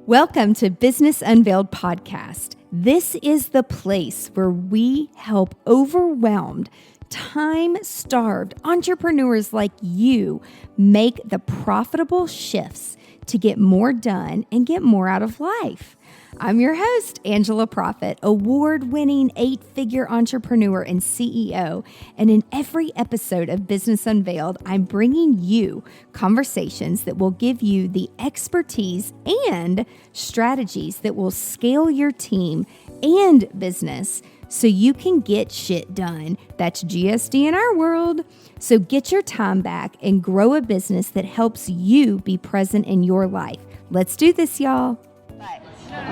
Welcome to Business Unveiled Podcast. This is the place where we help overwhelmed, time-starved entrepreneurs like you make the profitable shifts to get more done and get more out of life. I'm your host, Angela Proffitt, award-winning 8-figure entrepreneur and CEO. And in every episode of Business Unveiled, I'm bringing you conversations that will give you the expertise and strategies that will scale your team and business so you can get shit done. That's GSD in our world. So get your time back and grow a business that helps you be present in your life. Let's do this, y'all.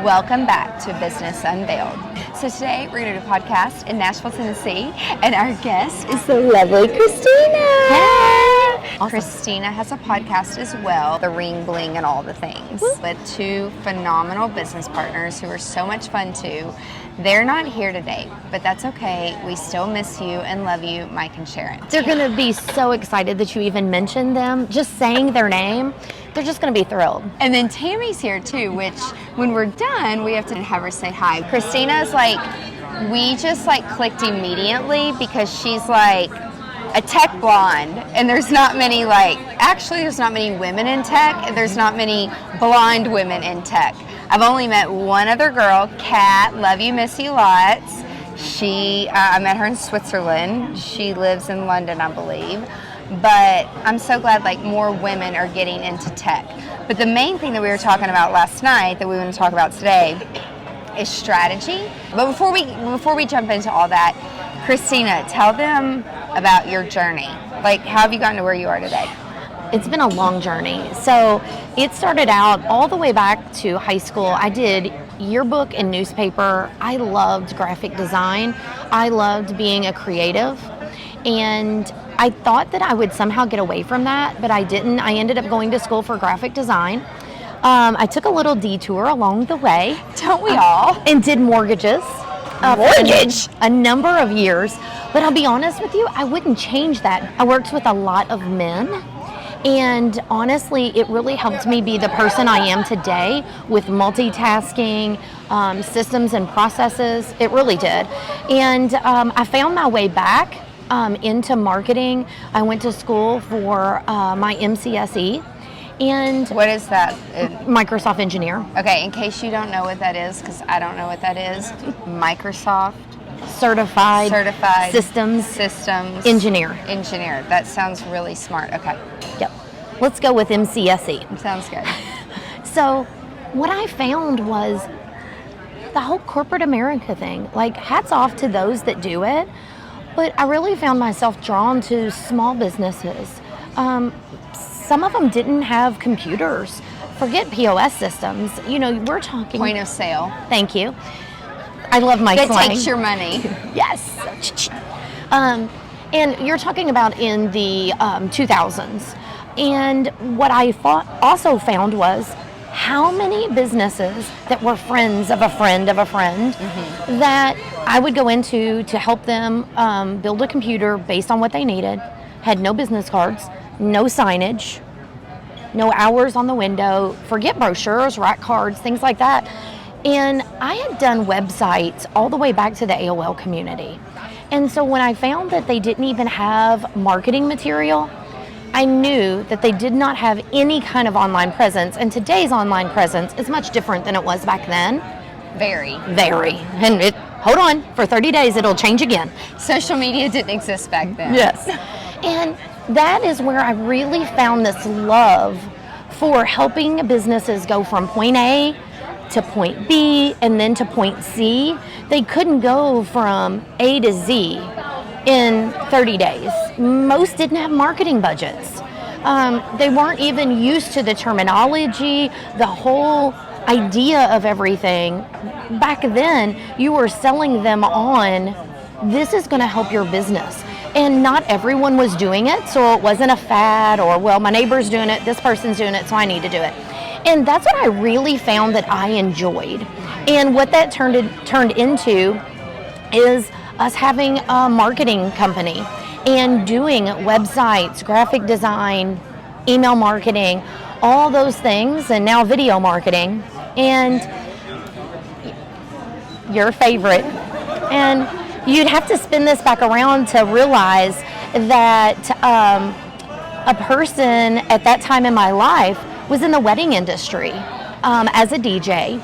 Welcome back to Business Unveiled. So today we're going to do a podcast in Nashville, Tennessee, and our guest is the lovely Kristina. Hey! Awesome. Kristina has a podcast as well, the Ring, Bling, and all the things, with two phenomenal business partners who are so much fun too. They're not here today, but that's okay. We still miss you and love you, Mike and Sharon. They're going to be so excited that you even mentioned them. Just saying their name, they're just going to be thrilled. And then Tammy's here too, which when we're done, we have to have her say hi. Kristina's we just clicked immediately because she's a tech blonde, and there's not many there's not many women in tech, and there's not many blonde women in tech. I've only met one other girl, Kat, love you, miss you lots. I met her in Switzerland. She lives in London, I believe. But I'm so glad more women are getting into tech. But the main thing that we were talking about last night that we want to talk about today is strategy. But before we jump into all that, Kristina, tell them about your journey. How have you gotten to where you are today? It's been a long journey. So it started out all the way back to high school. I did yearbook and newspaper. I loved graphic design. I loved being a creative. And I thought that I would somehow get away from that, but I didn't. I ended up going to school for graphic design. I took a little detour along the way. Don't we all? And did mortgages. A number of years. But I'll be honest with you, I wouldn't change that. I worked with a lot of men. And honestly, it really helped me be the person I am today with multitasking, systems and processes. It really did. And I found my way back into marketing. I went to school for my MCSE. And what is that? Microsoft engineer. Okay, in case you don't know what that is, because I don't know what that is, Microsoft certified systems engineer. That sounds really smart. Okay. Yep. Let's go with MCSE. Sounds good. So what I found was the whole corporate America thing. Hats off to those that do it, but I really found myself drawn to small businesses. Some of them didn't have computers. Forget POS systems. We're talking point of sale. Thank you. I love my that slang. Takes your money. Yes. And you're talking about in the 2000s. And what I also found was how many businesses that were friends of a friend of a friend that I would go into to help them build a computer based on what they needed, had no business cards, no signage, no hours on the window, forget brochures, rack cards, things like that. And I had done websites all the way back to the AOL community. And so when I found that they didn't even have marketing material, I knew that they did not have any kind of online presence. And today's online presence is much different than it was back then. Very. And hold on, for 30 days it'll change again. Social media didn't exist back then. Yes. And that is where I really found this love for helping businesses go from point A to point B and then to point C. They couldn't go from A to Z in 30 days. Most didn't have marketing budgets. They weren't even used to the terminology, the whole idea of everything. Back then, you were selling them on, this is going to help your business. And not everyone was doing it, so it wasn't a fad or, well, my neighbor's doing it, this person's doing it, so I need to do it. And that's what I really found that I enjoyed. And what that turned into is us having a marketing company. and doing websites, graphic design, email marketing, all those things, and now video marketing, and your favorite. And you'd have to spin this back around to realize that a person at that time in my life was in the wedding industry as a DJ.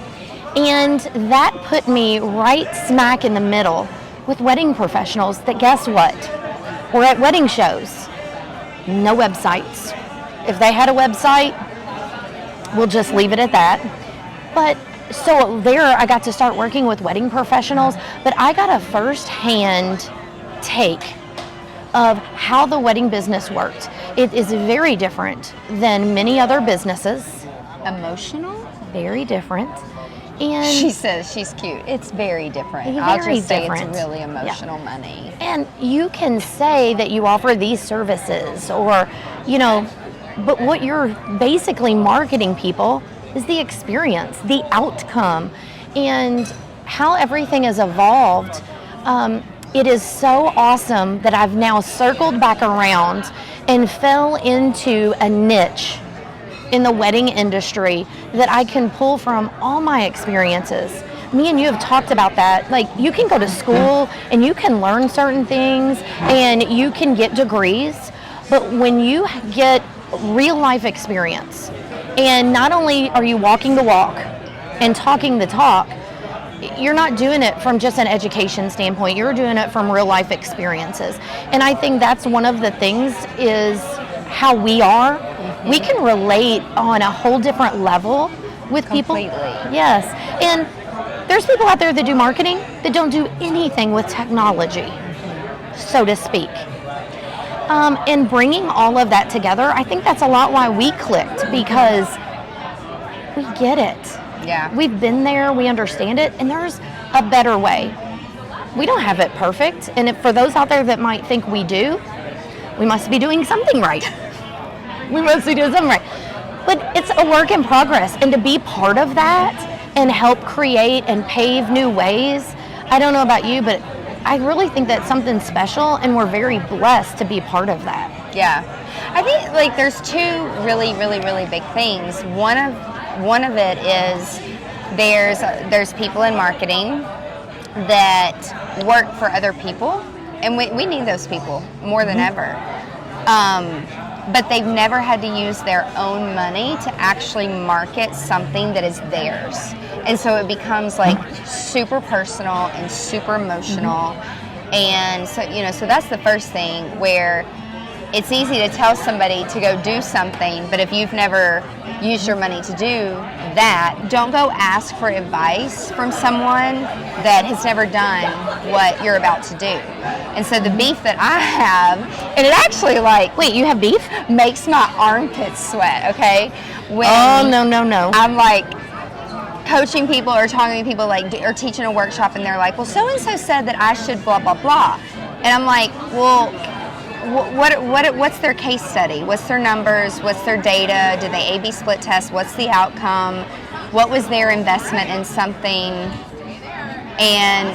And that put me right smack in the middle with wedding professionals that, guess what? We're at wedding shows. No websites. If they had a website, we'll just leave it at that. But so there I got to start working with wedding professionals, but I got a first-hand take of how the wedding business worked. It is very different than many other businesses. Emotional? Very different. And she says she's cute. It's very different. Very I'll just say different. it's really emotional money. And you can say that you offer these services or, but what you're basically marketing people is the experience, the outcome, and how everything has evolved. It is so awesome that I've now circled back around and fell into a niche in the wedding industry that I can pull from all my experiences. Me and you have talked about that. Like, you can go to school and you can learn certain things and you can get degrees, but when you get real life experience, and not only are you walking the walk and talking the talk, you're not doing it from just an education standpoint, you're doing it from real life experiences. And I think that's one of the things is how we are. We can relate on a whole different level with people. Completely. Yes. And there's people out there that do marketing that don't do anything with technology, so to speak. And bringing all of that together, I think that's a lot why we clicked, because we get it. Yeah. We've been there, we understand it, and there's a better way. We don't have it perfect, and for those out there that might think we do, we must be doing something right. We must be doing something right. But it's a work in progress, and to be part of that and help create and pave new ways, I don't know about you, but I really think that's something special, and we're very blessed to be part of that. Yeah. I think like there's two really, really, really big things. One of it is there's people in marketing that work for other people, and we need those people more than ever. But they've never had to use their own money to actually market something that is theirs. And so it becomes like super personal and super emotional. And so, so that's the first thing, where it's easy to tell somebody to go do something, but if you've never used your money to do that, don't go ask for advice from someone that has never done what you're about to do. And so the beef that I have, and it actually Wait, you have beef? makes my armpits sweat, okay? When No. I'm like coaching people or talking to people or teaching a workshop, and they're like, well, so-and-so said that I should blah, blah, blah. And I'm like, well, what's their case study? What's their numbers? What's their data? Did they A/B split test? What's the outcome? What was their investment in something? And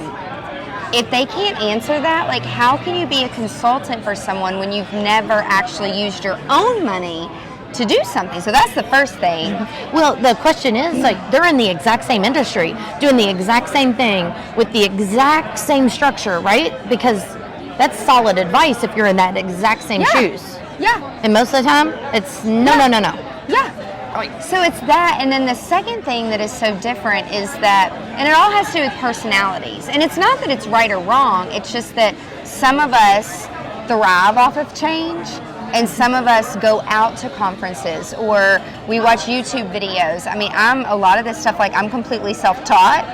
if they can't answer that, like, how can you be a consultant for someone when you've never actually used your own money to do something? So that's the first thing. Well, the question is, they're in the exact same industry, doing the exact same thing with the exact same structure, right? Because that's solid advice if you're in that exact same shoes. Yeah. And most of the time, it's no. Yeah. So it's that, and then the second thing that is so different is that, and it all has to do with personalities. And it's not that it's right or wrong, it's just that some of us thrive off of change, and some of us go out to conferences, or we watch YouTube videos. I mean, a lot of this stuff, I'm completely self-taught.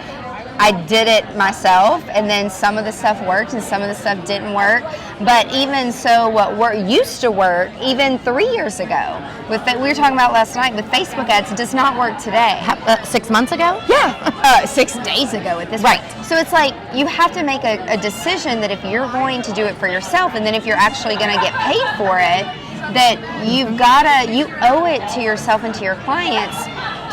I did it myself, and then some of the stuff worked and some of the stuff didn't work. But even so, what used to work even 3 years ago, we were talking about last night with Facebook ads, does not work today. 6 months ago? Yeah, 6 days ago at this point. So it's like you have to make a decision that if you're going to do it for yourself, and then if you're actually going to get paid for it, that you owe it to yourself and to your clients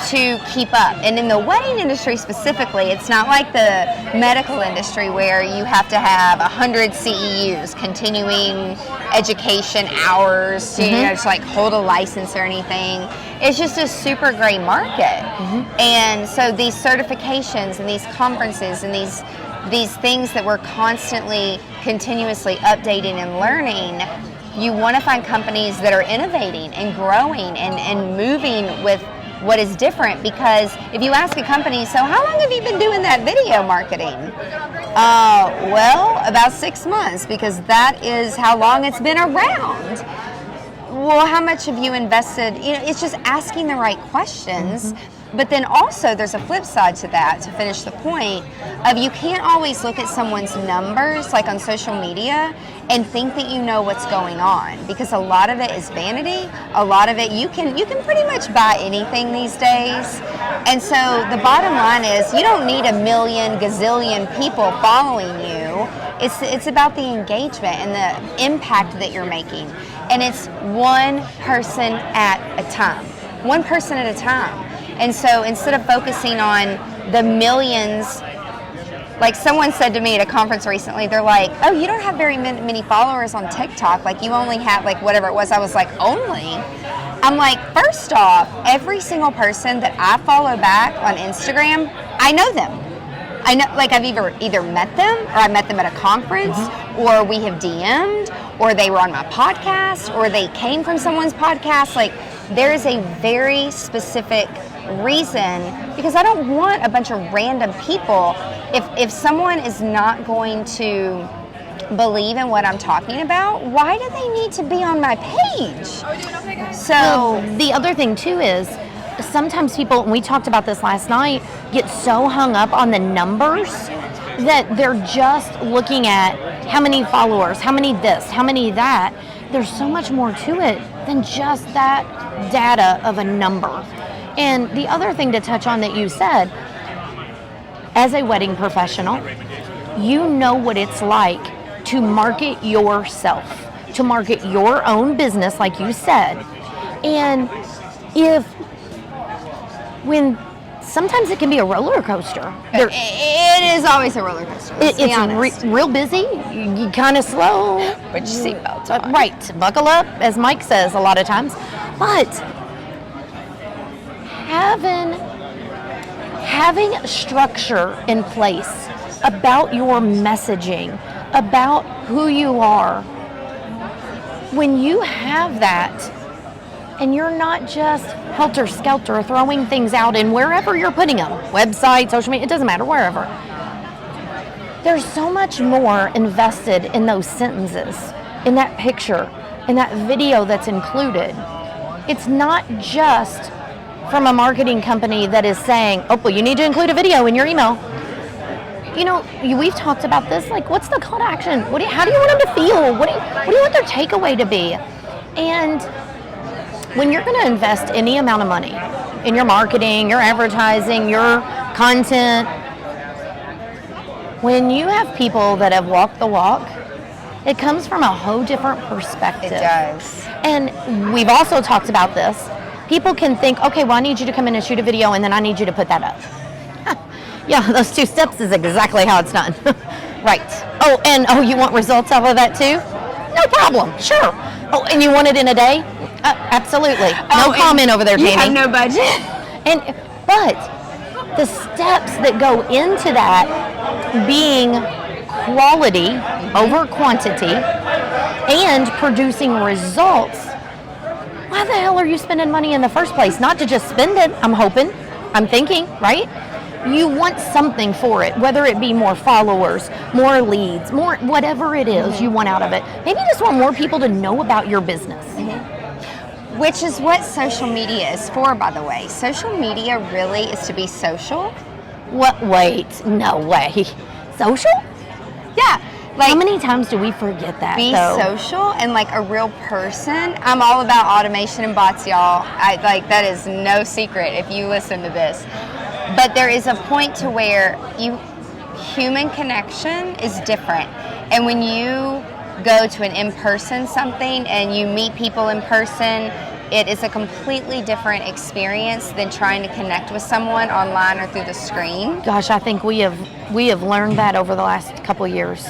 to keep up. And in the wedding industry specifically, it's not like the medical industry where you have to have 100 CEUs, continuing education hours, to, to like hold a license or anything. It's just a super great market. And so these certifications and these conferences and these things that we're constantly, continuously updating and learning, you want to find companies that are innovating and growing and moving with what is different. Because if you ask a company, so how long have you been doing that video marketing? Well, about 6 months, because that is how long it's been around. Well, how much have you invested? It's just asking the right questions. But then also there's a flip side to that, to finish the point, of you can't always look at someone's numbers, like on social media, and think that you know what's going on, because a lot of it is vanity. A lot of it, you can pretty much buy anything these days. And so the bottom line is, you don't need a million gazillion people following you. It's about the engagement and the impact that you're making. And it's one person at a time. One person at a time. And so instead of focusing on the millions, like someone said to me at a conference recently, they're like, oh, you don't have very many followers on TikTok. Like, you only have like whatever it was. I was like, only? I'm like, first off, every single person that I follow back on Instagram, I know them. I know, like, I've either met them, or I met them at a conference, or we have DM'd, or they were on my podcast, or they came from someone's podcast. Like, there is a very specific reason, because I don't want a bunch of random people. If someone is not going to believe in what I'm talking about, why do they need to be on my page? So the other thing too is, sometimes people, and we talked about this last night, get so hung up on the numbers that they're just looking at how many followers, how many this, how many that. There's so much more to it than just that data of a number. And the other thing to touch on that you said, as a wedding professional, you know what it's like to market yourself, to market your own business, like you said. And sometimes it can be a roller coaster. It is always a roller coaster. It's real busy. You kind of slow. Put your seatbelt on. Right. Buckle up, as Mike says a lot of times. But having structure in place about your messaging, about who you are, when you have that, and you're not just helter-skelter throwing things out in wherever you're putting them, website, social media, it doesn't matter, wherever. There's so much more invested in those sentences, in that picture, in that video that's included. It's not just from a marketing company that is saying, oh, well, you need to include a video in your email. We've talked about this, like, what's the call to action? How do you want them to feel? What do you want their takeaway to be? And when you're going to invest any amount of money in your marketing, your advertising, your content, when you have people that have walked the walk, it comes from a whole different perspective. It does. And we've also talked about this. People can think, okay, well, I need you to come in and shoot a video, and then I need you to put that up. Yeah, those 2 steps is exactly how it's done. Right. Oh, you want results out of that too? No problem. Sure. Oh, and you want it in a day? Absolutely. No comment over there, Tammy. You have no budget. But the steps that go into that being quality over quantity and producing results, why the hell are you spending money in the first place? Not to just spend it, I'm thinking, right? You want something for it, whether it be more followers, more leads, more whatever it is you want out of it. Maybe you just want more people to know about your business. Which is what social media is for, by the way. Social media really is to be social. What? Wait, no way. Social? Yeah. How many times do we forget that? Be social and like a real person. I'm all about automation and bots, y'all. That is no secret if you listen to this. But there is a point to where human connection is different. And when you go to an in-person something and you meet people in person, it is a completely different experience than trying to connect with someone online or through the screen. Gosh, I think we have learned that over the last couple of years.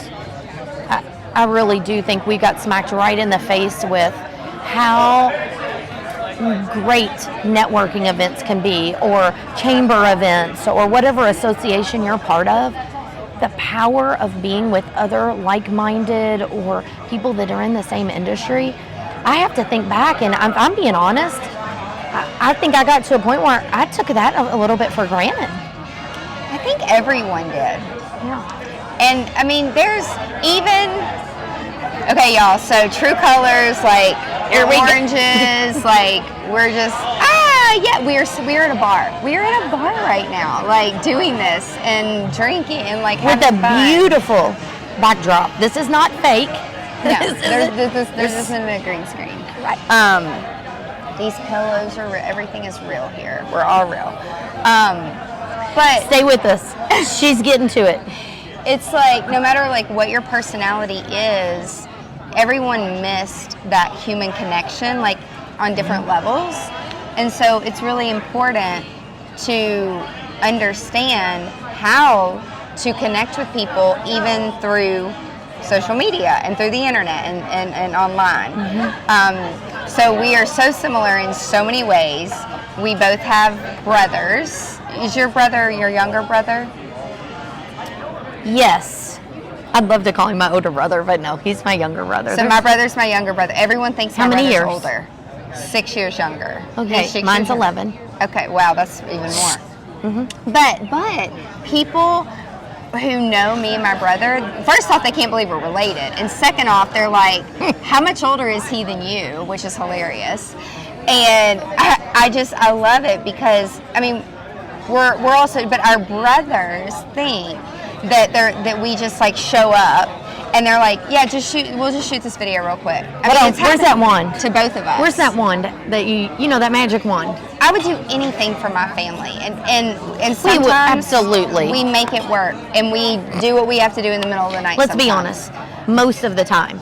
I really do think we got smacked right in the face with how great networking events can be, or chamber events, or whatever association you're part of. The power of being with other like-minded or people that are in the same industry. I have to think back, and I'm being honest, I think I got to a point where I took that a little bit for granted. I think everyone did. Yeah. And I mean, there's even, okay, y'all, so True Colors, like, oranges, like, we're just, yeah, we're at a bar. We're at a bar right now, like, doing this and drinking and, like, with a fun. beautiful backdrop. This is not fake. No, there's just a green screen. Right. These pillows are, everything is real here. We're all real. But stay with us. She's getting to it. It's like, no matter like what your personality is, everyone missed that human connection, like on different levels. And so it's really important to understand how to connect with people, even through social media and through the internet and online. So we are so similar in so many ways. We both have brothers. Is your brother your younger brother? Yes. I'd love to call him my older brother, but no, he's my younger brother. So my brother's my younger brother. Everyone thinks How my many brother's years? older. 6 years younger. Okay, He's 6 mine's years 11. younger. Okay, wow, that's even more. But people who know me and my brother, first off, they can't believe we're related, and second off, they're like, how much older is he than you? Which is hilarious. And I love it, because I mean, we're also, but our brothers think that we just like show up and they're like, yeah, we'll just shoot this video real quick. Where's that wand? To both of us. Where's that wand that that magic wand? I would do anything for my family, and sometimes we would, absolutely. We make it work, and we do what we have to do in the middle of the night. Let's be honest, most of the time.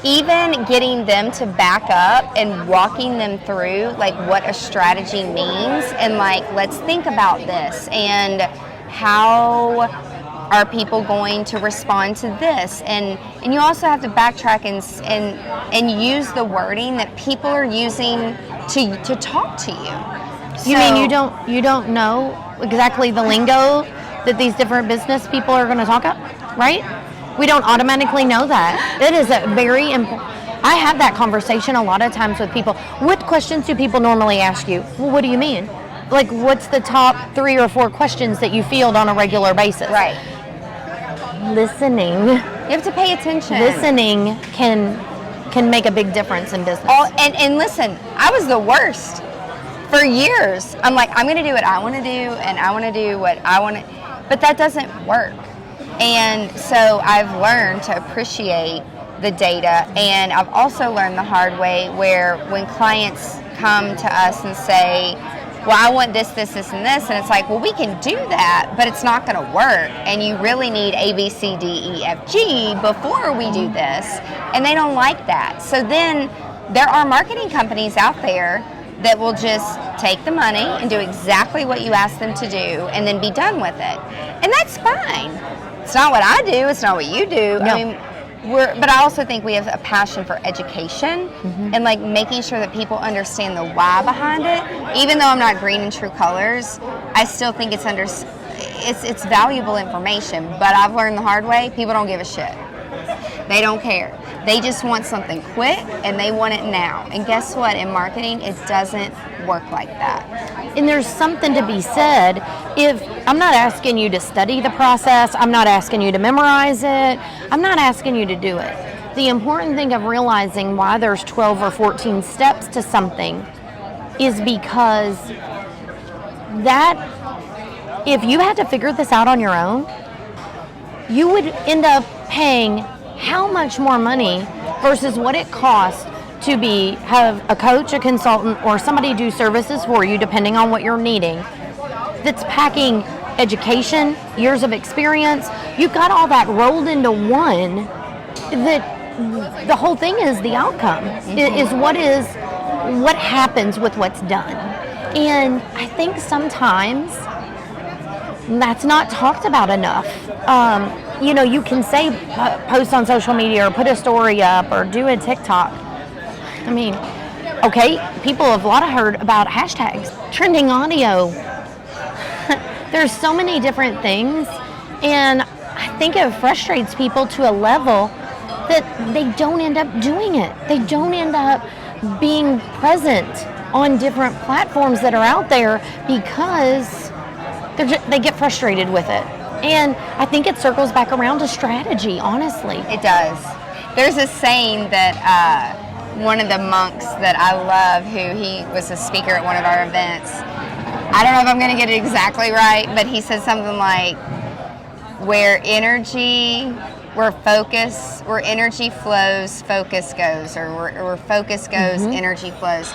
Even getting them to back up and walking them through like what a strategy means, and like, let's think about this, and how are people going to respond to this, and you also have to backtrack and use the wording that people are using to talk to you. You mean you don't know exactly the lingo that these different business people are going to talk about, right? We don't automatically know that. It is a very important. I have that conversation a lot of times with people. What questions do people normally ask you? Well, what do you mean? Like, what's the top 3 or 4 questions that you field on a regular basis? Right. Listening. You have to pay attention. Listening can make a big difference in business. And listen, I was the worst for years. I'm like, I'm going to do what I want to do, and I want to do what I want to, but that doesn't work. And so I've learned to appreciate the data, and I've also learned the hard way where when clients come to us and say, well, I want this, this, this, and this, and it's like, well, we can do that, but it's not going to work, and you really need A, B, C, D, E, F, G before we do this, and they don't like that. So then there are marketing companies out there that will just take the money and do exactly what you ask them to do and then be done with it. And that's fine. It's not what I do, it's not what you do. No. I mean, but I also think we have a passion for education and like making sure that people understand the why behind it. Even though I'm not green in True Colors, I still think it's valuable information. But I've learned the hard way, people don't give a shit. They don't care. They just want something quick, and they want it now. And guess what? In marketing, it doesn't work like that. And there's something to be said. If I'm not asking you to study the process, I'm not asking you to memorize it, I'm not asking you to do it. The important thing of realizing why there's 12 or 14 steps to something is because that if you had to figure this out on your own, you would end up paying how much more money versus what it costs to have a coach, a consultant, or somebody do services for you, depending on what you're needing, that's packing education, years of experience. You've got all that rolled into one, that the whole thing is the outcome, is what is what happens with what's done. And I think sometimes that's not talked about enough. You can say post on social media or put a story up or do a TikTok. I mean, okay, people have a lot of heard about hashtags, trending audio. There's so many different things, and I think it frustrates people to a level that they don't end up doing it. They don't end up being present on different platforms that are out there because they get frustrated with it. And I think it circles back around to strategy, honestly. It does. There's a saying that one of the monks that I love, he was a speaker at one of our events, I don't know if I'm going to get it exactly right, but he said something like, where energy flows, focus goes, or where focus goes, energy flows.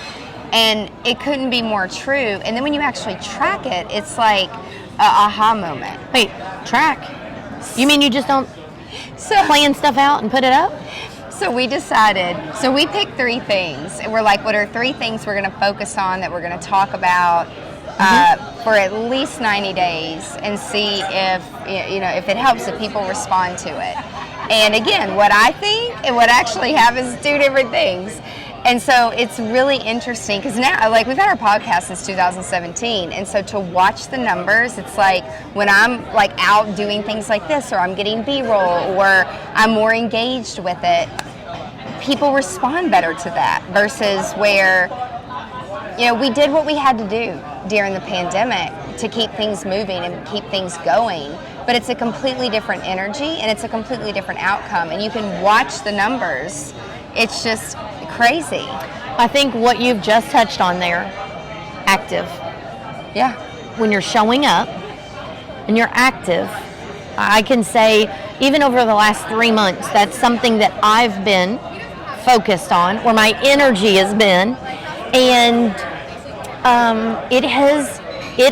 And it couldn't be more true. And then when you actually track it, it's like a aha moment. Wait, track? You mean you just don't plan stuff out and put it up? So we decided, so we picked 3 things. And we're like, what are 3 things we're going to focus on that we're going to talk about for at least 90 days and see if it helps, if people respond to it. And again, what I think and what actually happens, 2 different things. And so it's really interesting because now, like, we've had our podcast since 2017, and so to watch the numbers, it's like when I'm like out doing things like this, or I'm getting B-roll, or I'm more engaged with it, people respond better to that versus where, we did what we had to do during the pandemic to keep things moving and keep things going, but it's a completely different energy and it's a completely different outcome, and you can watch the numbers. It's just crazy. I think what you've just touched on there, active. Yeah. When you're showing up and you're active, I can say even over the last 3 months, that's something that I've been focused on, where my energy has been, and it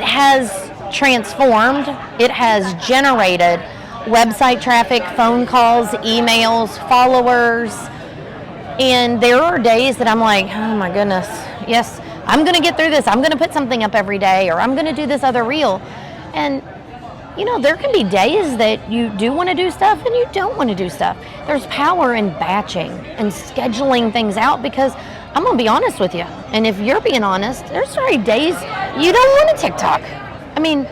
has transformed. It has generated website traffic, phone calls, emails, followers. And there are days that I'm like, oh my goodness, yes, I'm going to get through this. I'm going to put something up every day, or I'm going to do this other reel. And, there can be days that you do want to do stuff and you don't want to do stuff. There's power in batching and scheduling things out, because I'm going to be honest with you. And if you're being honest, there's days you don't want to TikTok. I mean,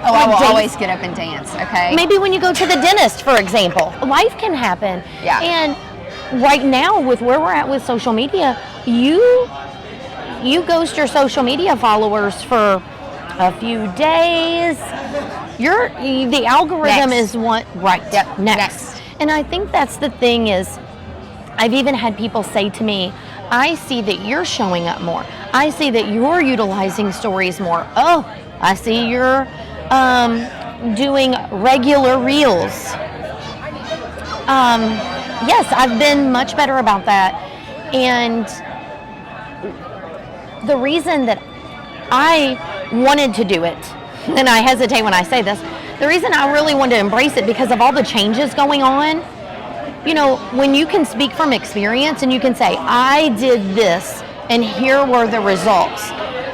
I will always get up and dance, okay? Maybe when you go to the dentist, for example. Life can happen. Yeah. And right now, with where we're at with social media, you ghost your social media followers for a few days. The algorithm is what, right? Yep. Next. And I think that's the thing is, I've even had people say to me, I see that you're showing up more. I see that you're utilizing stories more. Oh, I see you're doing regular reels. Yes, I've been much better about that. And the reason that I wanted to do it, and I hesitate when I say this, the reason I really wanted to embrace it because of all the changes going on. When you can speak from experience and you can say, I did this and here were the results.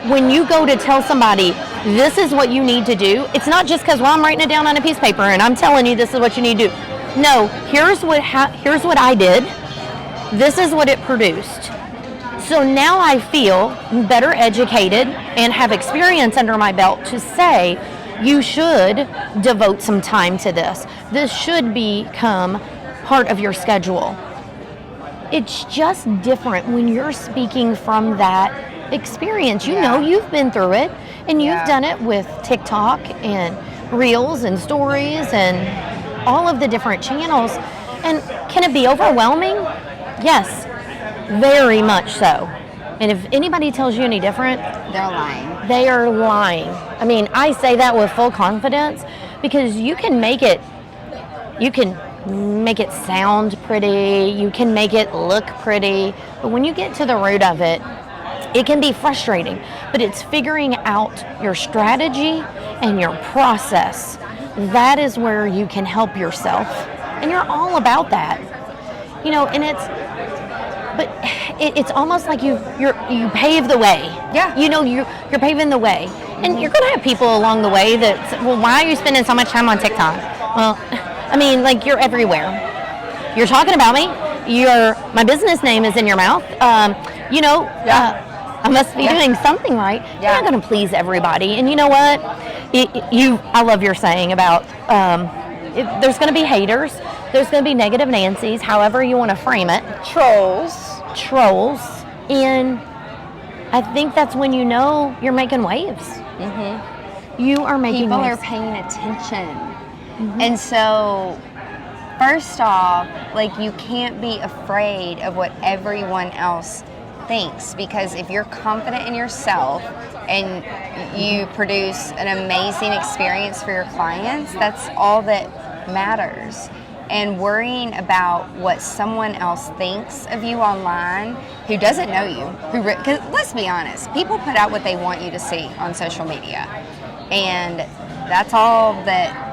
When you go to tell somebody, this is what you need to do, it's not just because, I'm writing it down on a piece of paper and I'm telling you this is what you need to do. No, here's what I did. This is what it produced. So now I feel better educated and have experience under my belt to say, you should devote some time to this. This should become part of your schedule. It's just different when you're speaking from that experience. You've been through it, and you've done it with TikTok and Reels and Stories and all of the different channels. And can it be overwhelming? Yes, very much so. And if anybody tells you any different, they're lying. They are lying. I mean, I say that with full confidence because you can make it sound pretty, you can make it look pretty, but when you get to the root of it, it can be frustrating. But it's figuring out your strategy and your process. That is where you can help yourself. And you're all about that. But it's almost like you pave the way. Yeah. You know, you're paving the way. And you're going to have people along the way that, well, why are you spending so much time on TikTok? Well, I mean, like, you're everywhere. You're talking about me. My business name is in your mouth. I must be doing something right. Yeah. You're not going to please everybody. And you know what? I love your saying about there's going to be haters. There's going to be negative Nancys, however you want to frame it. Trolls. And I think that's when you know you're making waves. You are making People waves. are paying attention. And so, first off, like, you can't be afraid of what everyone else thinks, because if you're confident in yourself and you produce an amazing experience for your clients, that's all that matters. And worrying about what someone else thinks of you online who doesn't know you, because let's be honest, people put out what they want you to see on social media, and that's all that.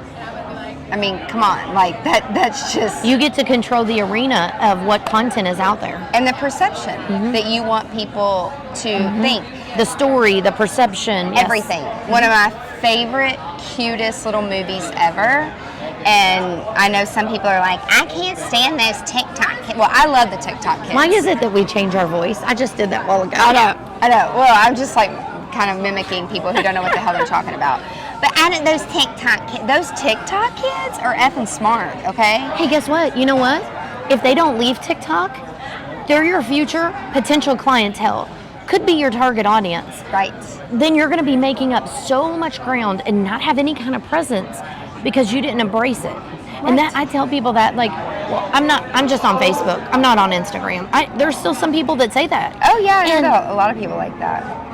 I mean, come on, like that's just... You get to control the arena of what content is out there. And the perception that you want people to think. The story, the perception. Yes. Everything. One of my favorite, cutest little movies ever. And I know some people are like, I can't stand those TikTok kids. Well, I love the TikTok kids. Why is it that we change our voice? I just did that a while ago. I know. Well, I'm just like kind of mimicking people who don't know what the hell they're talking about. But those TikTok kids are effing smart, okay? Hey, guess what? You know what? If they don't leave TikTok, they're your future potential clientele. Could be your target audience. Right. Then you're going to be making up so much ground and not have any kind of presence because you didn't embrace it. Right. And that I tell people that, like, well, I'm just on Facebook. I'm not on Instagram. There's still some people that say that. Oh, yeah, I know a lot of people like that.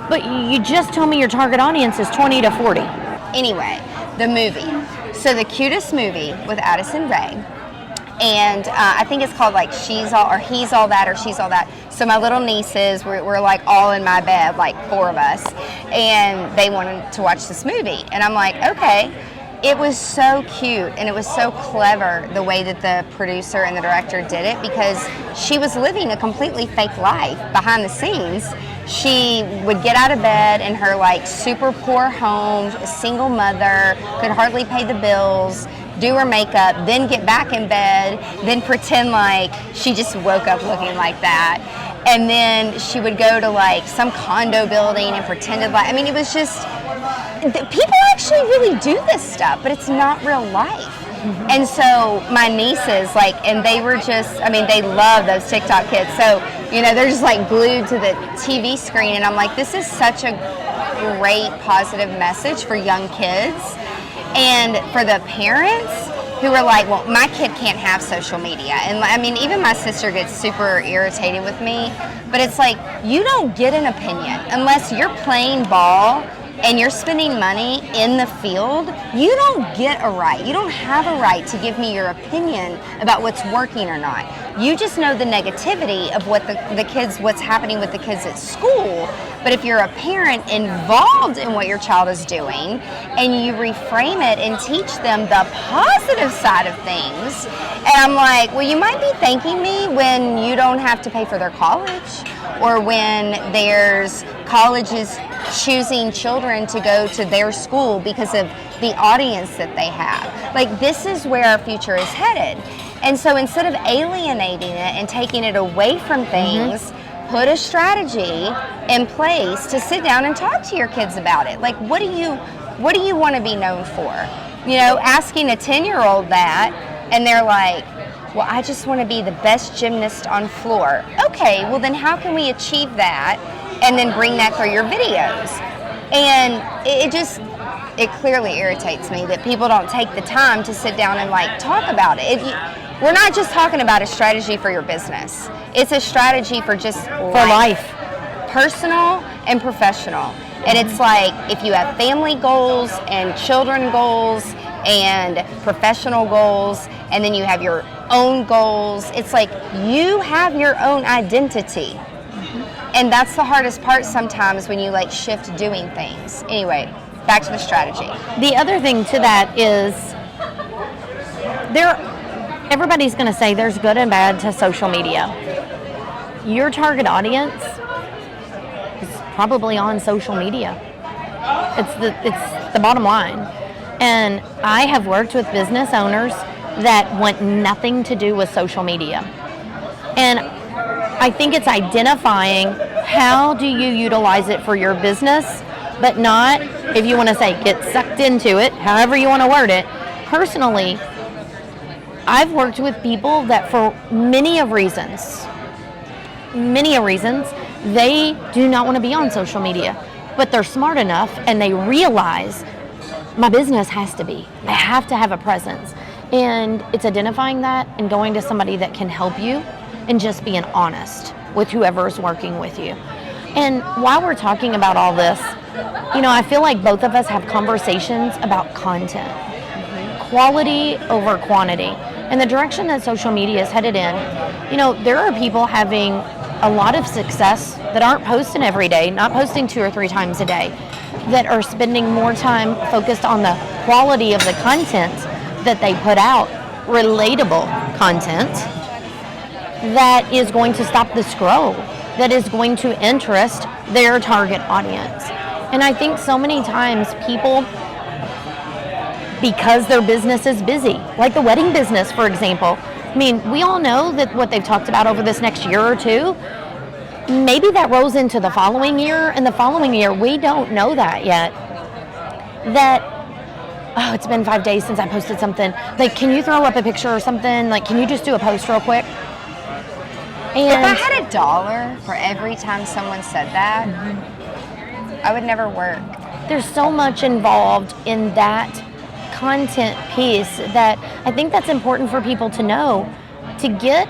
But you just told me your target audience is 20 to 40. Anyway, the movie. So the cutest movie with Addison Rae. And I think it's called like She's All, or He's All That, or She's All That. So my little nieces, we're like all in my bed, like 4 of us. And they wanted to watch this movie. And I'm like, okay. It was so cute and it was so clever the way that the producer and the director did it, because she was living a completely fake life behind the scenes. She would get out of bed in her like super poor home, a single mother, could hardly pay the bills, do her makeup, then get back in bed, then pretend like she just woke up looking like that. And then she would go to like some condo building and pretended like, I mean, it was just, people actually really do this stuff, but it's not real life. And so my nieces, like, and they were just, I mean, they love those TikTok kids. So, you know, they're just like glued to the TV screen. And I'm like, this is such a great positive message for young kids. And for the parents who are like, well, my kid can't have social media. And I mean, even my sister gets super irritated with me. But it's like, you don't get an opinion unless you're playing ball and you're spending money in the field. You don't get a right. You don't have a right to give me your opinion about what's working or not. You just know the negativity of what the kids, what's happening with the kids at school. But if you're a parent involved in what your child is doing and you reframe it and teach them the positive side of things, and I'm like, well, you might be thanking me when you don't have to pay for their college, or when there's colleges choosing children to go to their school because of the audience that they have. Like, this is where our future is headed. And so instead of alienating it and taking it away from things, put a strategy in place to sit down and talk to your kids about it. Like, what do you want to be known for? You know, asking a 10-year-old that, and they're like, well, I just want to be the best gymnast on floor. Okay, well then how can we achieve that and then bring that through your videos? And it clearly irritates me that people don't take the time to sit down and like talk about it. We're not just talking about a strategy for your business. It's a strategy for just life. Personal and professional. And it's like, if you have family goals and children goals and professional goals, and then you have your own goals, it's like you have your own identity. And that's the hardest part sometimes, when you like shift doing things. Anyway, back to the strategy. The other thing to that is everybody's going to say there's good and bad to social media. your target audience is probably on social media. It's the bottom line. And I have worked with business owners that want nothing to do with social media. And I think it's identifying how do you utilize it for your business, but not, if you want to say, get sucked into it, however you want to word it. Personally, I've worked with people that for many reasons, they do not want to be on social media, but they're smart enough and they realize my business has to be. I have to have a presence. And it's identifying that and going to somebody that can help you and just being honest with whoever's working with you. And while we're talking about all this, I feel like both of us have conversations about content. Quality over quantity. And the direction that social media is headed in, there are people having a lot of success that aren't posting every day, not posting 2 or 3 times a day, that are spending more time focused on the quality of the content that they put out, relatable content that is going to stop the scroll, that is going to interest their target audience. And I think so many times people, because their business is busy, like the wedding business, for example. I mean, we all know that what they've talked about over this next year or two, maybe that rolls into the following year, and the following year, we don't know that yet. It's been 5 days since I posted something. Like, can you throw up a picture or something? Like, can you just do a post real quick? And if I had $1 for every time someone said that, I would never work. There's so much involved in that content piece that I think that's important for people to know, to get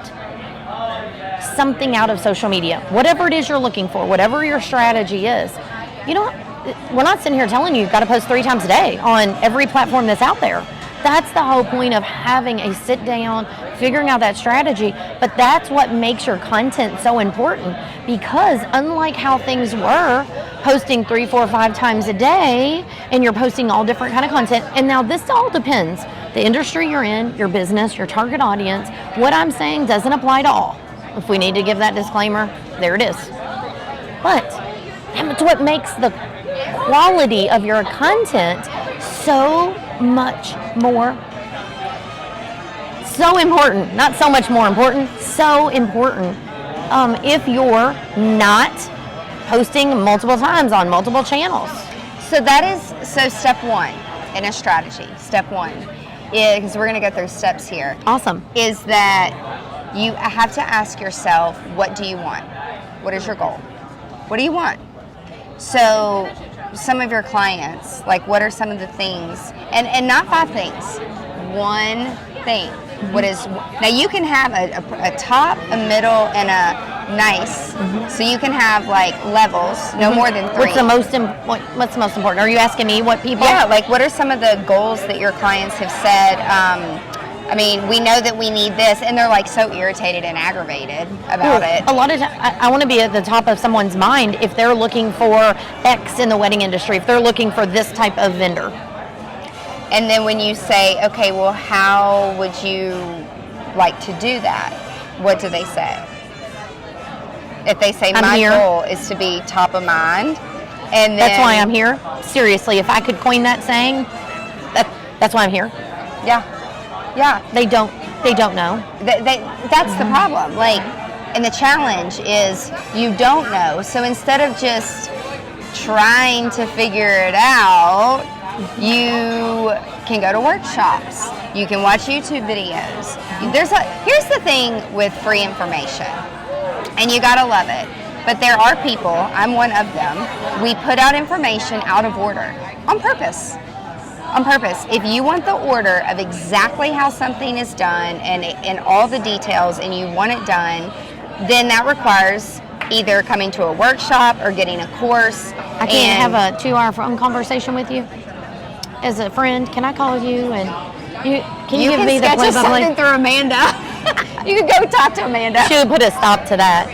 something out of social media, whatever it is you're looking for, whatever your strategy is. We're not sitting here telling you've got to post 3 times a day on every platform that's out there. That's the whole point of having a sit down, figuring out that strategy. But that's what makes your content so important, because unlike how things were, posting 3, 4, 5 times a day, and you're posting all different kind of content. And now this all depends. The industry you're in, your business, your target audience. What I'm saying doesn't apply to all. If we need to give that disclaimer, there it is. But it's what makes the quality of your content so much more, so important. Not so much more important, so important. If you're not posting multiple times on multiple channels. So step 1 in a strategy. Step 1 is, because we're going to go through steps here. Awesome. Is that you have to ask yourself, what do you want? What is your goal? What do you want? So some of your clients, like, what are some of the things, and not 5 things, 1 thing. What is, now you can have a top, a middle, and a nice, so you can have like levels, no more than 3. What's the most important? Are you asking me what people? Yeah, like what are some of the goals that your clients have said, we know that we need this, and they're like so irritated and aggravated about it. A lot of times, I want to be at the top of someone's mind if they're looking for X in the wedding industry, if they're looking for this type of vendor. And then when you say, okay, well, how would you like to do that? What do they say? If they say, my goal is to be top of mind, and then, that's why I'm here. Seriously, if I could coin that saying, that's why I'm here. Yeah. They don't know. That's the problem. Like, and the challenge is you don't know. So instead of just trying to figure it out, you can go to workshops. You can watch YouTube videos. Here's the thing with free information, and you gotta love it. But there are people, I'm one of them, we put out information out of order on purpose. If you want the order of exactly how something is done and all the details, and you want it done, then that requires either coming to a workshop or getting a course. I can't have a 2-hour phone conversation with you as a friend. Can I call you and you give me the play-by-play? Something through Amanda. You can go talk to Amanda. She would put a stop to that.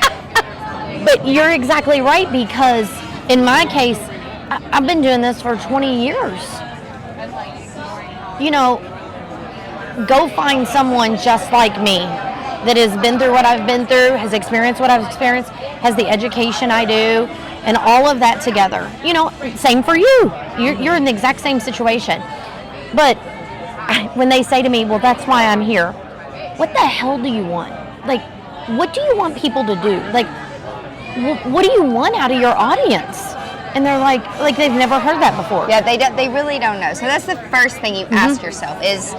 But you're exactly right, because in my case, I've been doing this for 20 years. Go find someone just like me that has been through what I've been through, has experienced what I've experienced, has the education I do, and all of that together. Same for you. You're in the exact same situation. But when they say to me, well, that's why I'm here, what the hell do you want? Like, what do you want people to do? Like, what do you want out of your audience? And they're like they've never heard that before. Yeah, they really don't know. So that's the first thing you ask yourself is,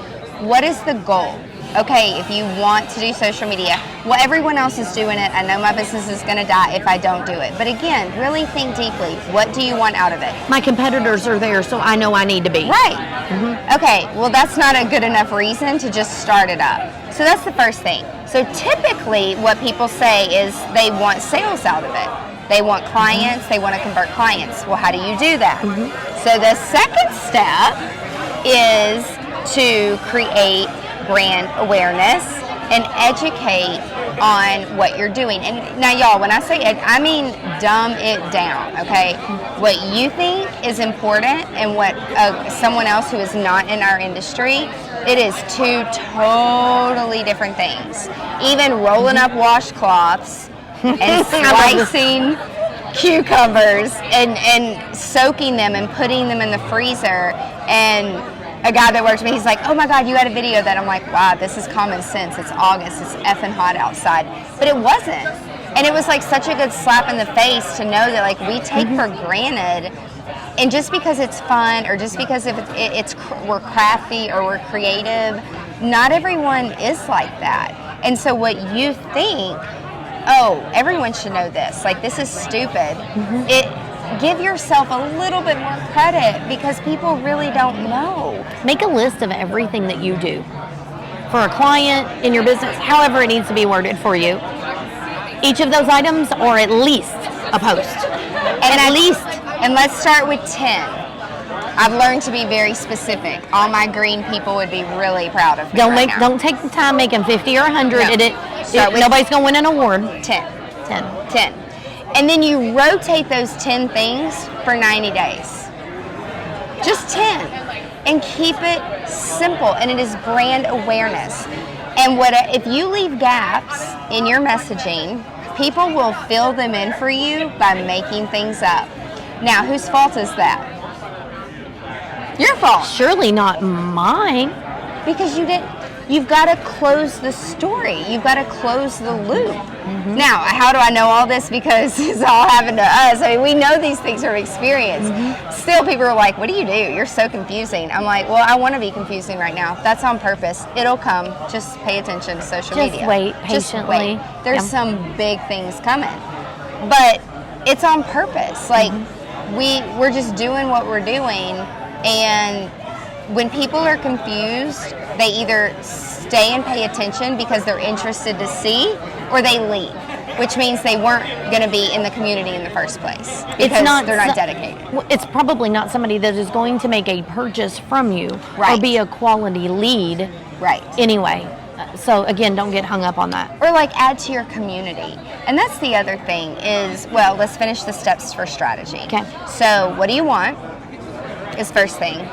what is the goal? Okay, if you want to do social media, well, everyone else is doing it. I know my business is going to die if I don't do it. But again, really think deeply. What do you want out of it? My competitors are there, so I know I need to be. Right. Okay, well, that's not a good enough reason to just start it up. So that's the first thing. So typically what people say is they want sales out of it. They want clients. They want to convert clients. Well, how do you do that? So the second step is to create brand awareness and educate on what you're doing. And now, y'all, when I say I mean dumb it down, okay? What you think is important and what someone else who is not in our industry, it is two totally different things. Even rolling up washcloths and slicing cucumbers and soaking them and putting them in the freezer. And a guy that works with me, he's like, oh my God, you had a video that. I'm like, wow, this is common sense. It's August. It's effing hot outside. But it wasn't. And it was like such a good slap in the face to know that like we take for granted. And just because it's fun or just because if we're crafty or we're creative, not everyone is like that. And so what you think, oh, everyone should know this. Like, this is stupid. Give yourself a little bit more credit because people really don't know. Make a list of everything that you do for a client, in your business, however it needs to be worded for you. Each of those items, or at least a post. And let's start with 10. I've learned to be very specific. All my green people would be really proud of me. Don't take the time making 50 or 100. No. Nobody's going to win an award. 10. And then you rotate those 10 things for 90 days. Just 10. And keep it simple. And it is brand awareness. And if you leave gaps in your messaging, people will fill them in for you by making things up. Now, whose fault is that? Your fault. Surely not mine. Because you didn't. You've got to close the story. You've got to close the loop. Now, how do I know all this? Because it's all happened to us. I mean, we know these things from experience. Still, people are like, what do? You're so confusing. I'm like, well, I want to be confusing right now. That's on purpose. It'll come. Just pay attention to social media. Just wait patiently. Just wait. There's some big things coming. But it's on purpose. Like, we're just doing what we're doing. And when people are confused, they either stay and pay attention because they're interested to see, or they leave, which means they weren't going to be in the community in the first place because they're not dedicated. It's probably not somebody that is going to make a purchase from you or be a quality lead. Right. Anyway, so again, don't get hung up on that. Or like add to your community. And that's the other thing is, well, let's finish the steps for strategy. Okay. So what do you want is first thing.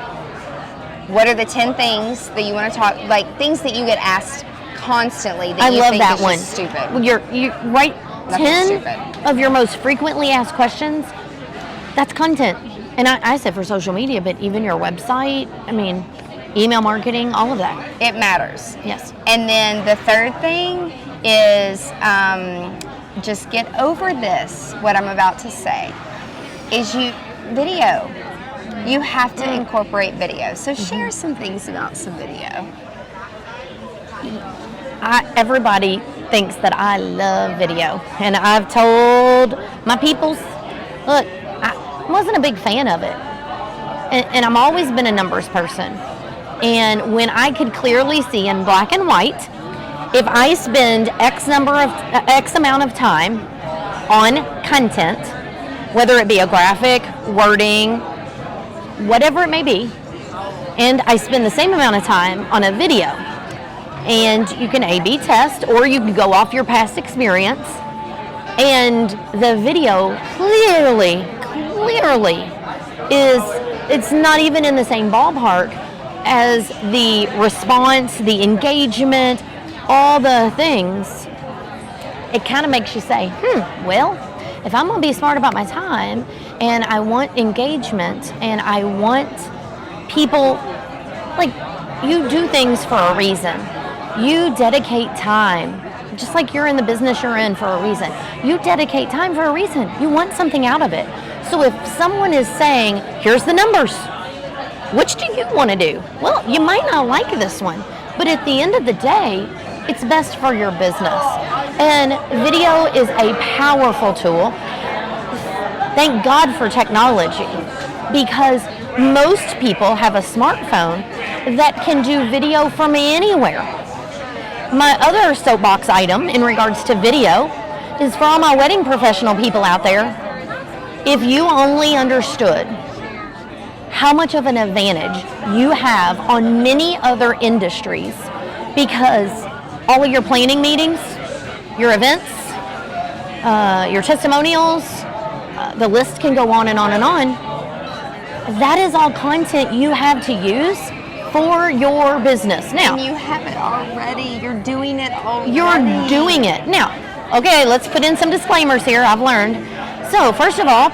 What are the 10 things that you want to talk, like things that you get asked constantly that you think is just stupid? You're right. Nothing 10 stupid. Of your most frequently asked questions, that's content. And I said for social media, but even your website, I mean, email marketing, all of that. It matters. Yes. And then the third thing is just get over this, what I'm about to say, is video. You have to incorporate video. So share some things about some video. Everybody thinks that I love video. And I've told my peoples, look, I wasn't a big fan of it. And I've always been a numbers person. And when I could clearly see in black and white, if I spend X amount of time on content, whether it be a graphic, wording, whatever it may be, and I spend the same amount of time on a video, and you can A/B test, or you can go off your past experience, and the video clearly it's not even in the same ballpark as the response, the engagement, all the things, it kind of makes you say, well, if I'm going to be smart about my time and I want engagement and I want people, like, you do things for a reason. You dedicate time, just like you're in the business you're in for a reason. You dedicate time for a reason. You want something out of it. So if someone is saying, here's the numbers, which do you want to do? Well, you might not like this one, but at the end of the day, it's best for your business. And video is a powerful tool. Thank God for technology, because most people have a smartphone that can do video from anywhere. My other soapbox item in regards to video is for all my wedding professional people out there. If you only understood how much of an advantage you have on many other industries, because all of your planning meetings, your events, your testimonials, the list can go on and on and on. That is all content you have to use for your business. Now, And you have it already. You're doing it already. you're doing it. Now, okay, let's put in some disclaimers here I've learned. So, first of all,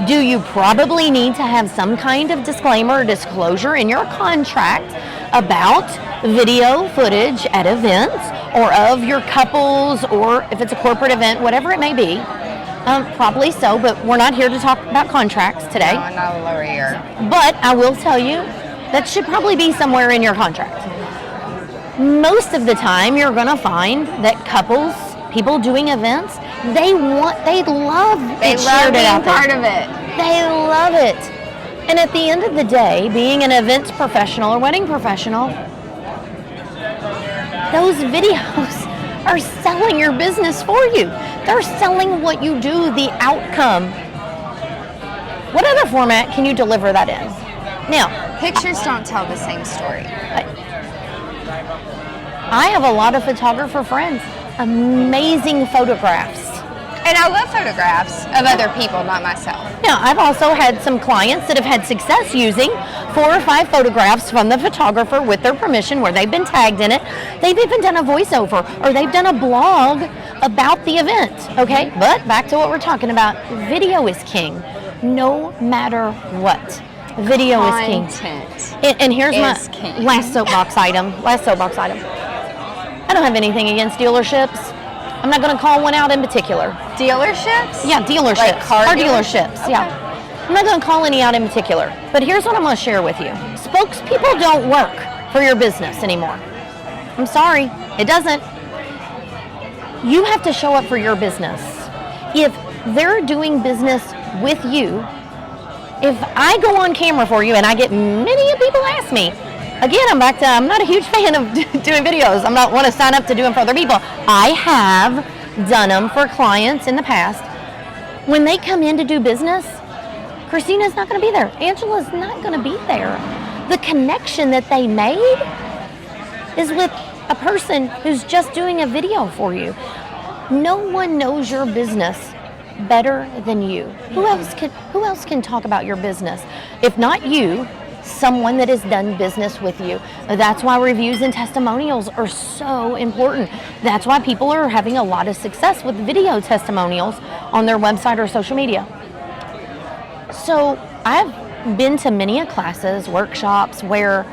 do you probably need to have some kind of disclaimer or disclosure in your contract about video footage at events or of your couples, or if it's a corporate event, whatever it may be? Probably so, but we're not here to talk about contracts today. No, I'm not a lawyer. But I will tell you, that should probably be somewhere in your contract. Most of the time, you're going to find that couples, people doing events, they love They it love shared being out there. part of it. They love it. And at the end of the day, being an events professional or wedding professional, those videos are selling your business for you. They're selling what you do, the outcome. What other format can you deliver that in? Now, Pictures don't tell the same story. I have a lot of photographer friends, amazing photographs. And I love photographs of other people, not myself. Now, I've also had some clients that have had success using 4 or 5 photographs from the photographer with their permission, where they've been tagged in it. They've even done a voiceover, or they've done a blog about the event, okay? But back to what we're talking about, video is king, no matter what. Video is king. And here's my king. last soapbox item. I don't have anything against dealerships. I'm not going to call one out in particular. Dealerships? Yeah, dealerships. Like car dealerships. Okay. Yeah. I'm not going to call any out in particular. But here's what I'm going to share with you. Spokespeople don't work for your business anymore. I'm sorry, it doesn't. You have to show up for your business. If they're doing business with you, if I go on camera for you, and I get many people ask me, again, I'm not a huge fan of doing videos. I'm not want to sign up to do them for other people. I have done them for clients in the past. When they come in to do business, Kristina's not going to be there. Angela's not going to be there. The connection that they made is with a person who's just doing a video for you. No one knows your business better than you. Who else can talk about your business? If not you, someone that has done business with you. That's why reviews and testimonials are so important. That's why people are having a lot of success with video testimonials on their website or social media. So I've been to many classes, workshops where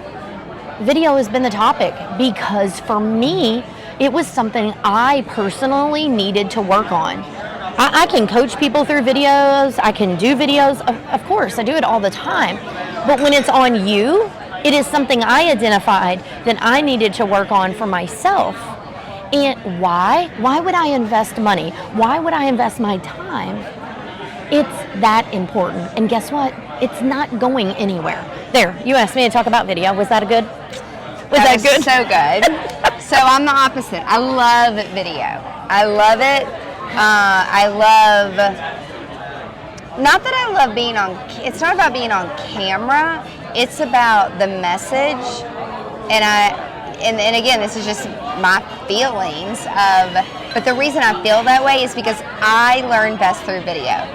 video has been the topic, because for me, it was something I personally needed to work on. I can coach people through videos. I can do videos. Of course, I do it all the time. But when it's on you, it is something I identified that I needed to work on for myself. And why? Why would I invest money? Why would I invest my time? It's that important. And guess what? It's not going anywhere. There, you asked me to talk about video. Was that good? Was that good? So good. So I'm the opposite. I love video. I love it. Not that I love being on, it's not about being on camera, it's about the message. And again, this is just my feelings but the reason I feel that way is because I learn best through video.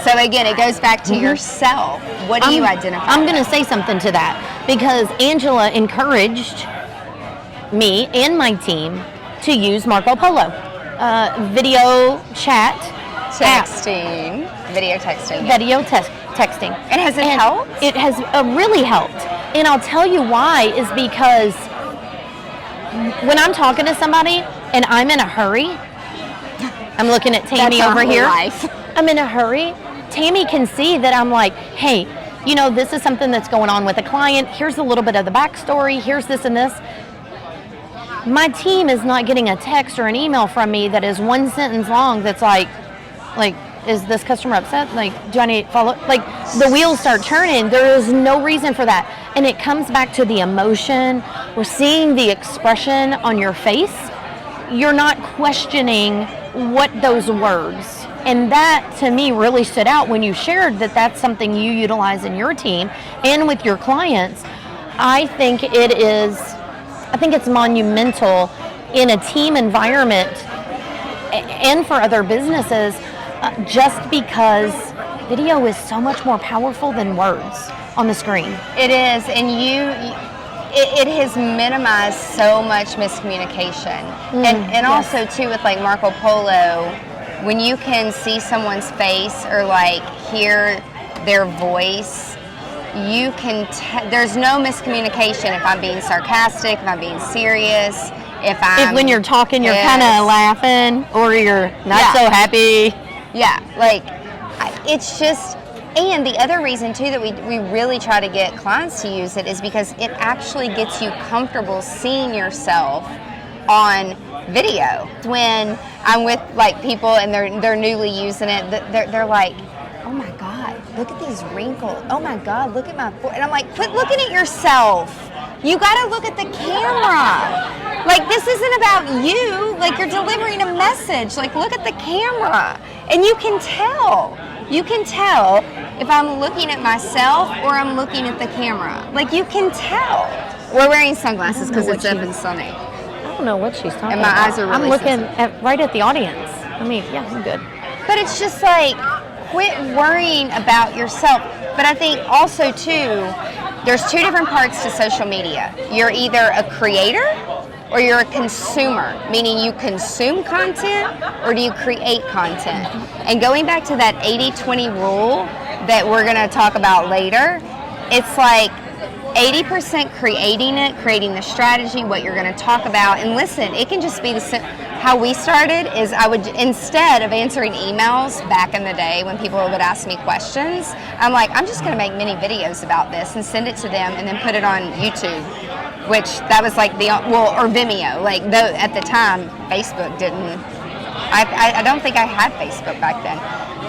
So again, it goes back to yourself. What do you identify I'm with? going to say something to that, because Angela encouraged me and my team to use Marco Polo. Video chat. Texting. Video texting. Texting. And has it helped? It has really helped. And I'll tell you why is because when I'm talking to somebody and I'm in a hurry, I'm looking at Tammy over here. I'm in a hurry. Tammy can see that I'm like, hey, you know, this is something that's going on with a client. Here's a little bit of the backstory. Here's this and this. My team is not getting a text or an email from me that is one sentence long that's like, is this customer upset? Like, do I need to follow? Like, the wheels start turning. There is no reason for that. And it comes back to the emotion. We're seeing the expression on your face. You're not questioning what those words. And that, to me, really stood out when you shared that that's something you utilize in your team and with your clients. I think it's monumental in a team environment and for other businesses, just because video is so much more powerful than words on the screen. It is, and it has minimized so much miscommunication. And also, too, with like Marco Polo, when you can see someone's face or like hear their voice, you can there's no miscommunication if I'm being sarcastic, if I'm being serious, if when you're talking you're kind of laughing or you're not so happy. Yeah, like it's just, and the other reason too that we really try to get clients to use it is because it actually gets you comfortable seeing yourself on video. When I'm with like people and they're newly using it, they're like, oh my God, look at these wrinkles. Oh my God, look at my foot. And I'm like, quit looking at yourself. You gotta look at the camera. Like, this isn't about you. Like, you're delivering a message. Like, look at the camera. And you can tell. You can tell if I'm looking at myself or I'm looking at the camera. Like, you can tell. We're wearing sunglasses because it's up and sunny. I don't know what she's talking about. And my eyes are really I'm looking right at the audience. I mean, yeah, I'm good. But it's just like, quit worrying about yourself. But I think also, too, there's two different parts to social media. You're either a creator or you're a consumer, meaning you consume content or do you create content? And going back to that 80-20 rule that we're going to talk about later, it's like 80% creating it, creating the strategy, what you're going to talk about. And listen, it can just be how we started is I would, instead of answering emails back in the day when people would ask me questions, I'm like, I'm just going to make mini videos about this and send it to them and then put it on YouTube, which that was like or Vimeo. Like, at the time, Facebook didn't, I don't think I had Facebook back then.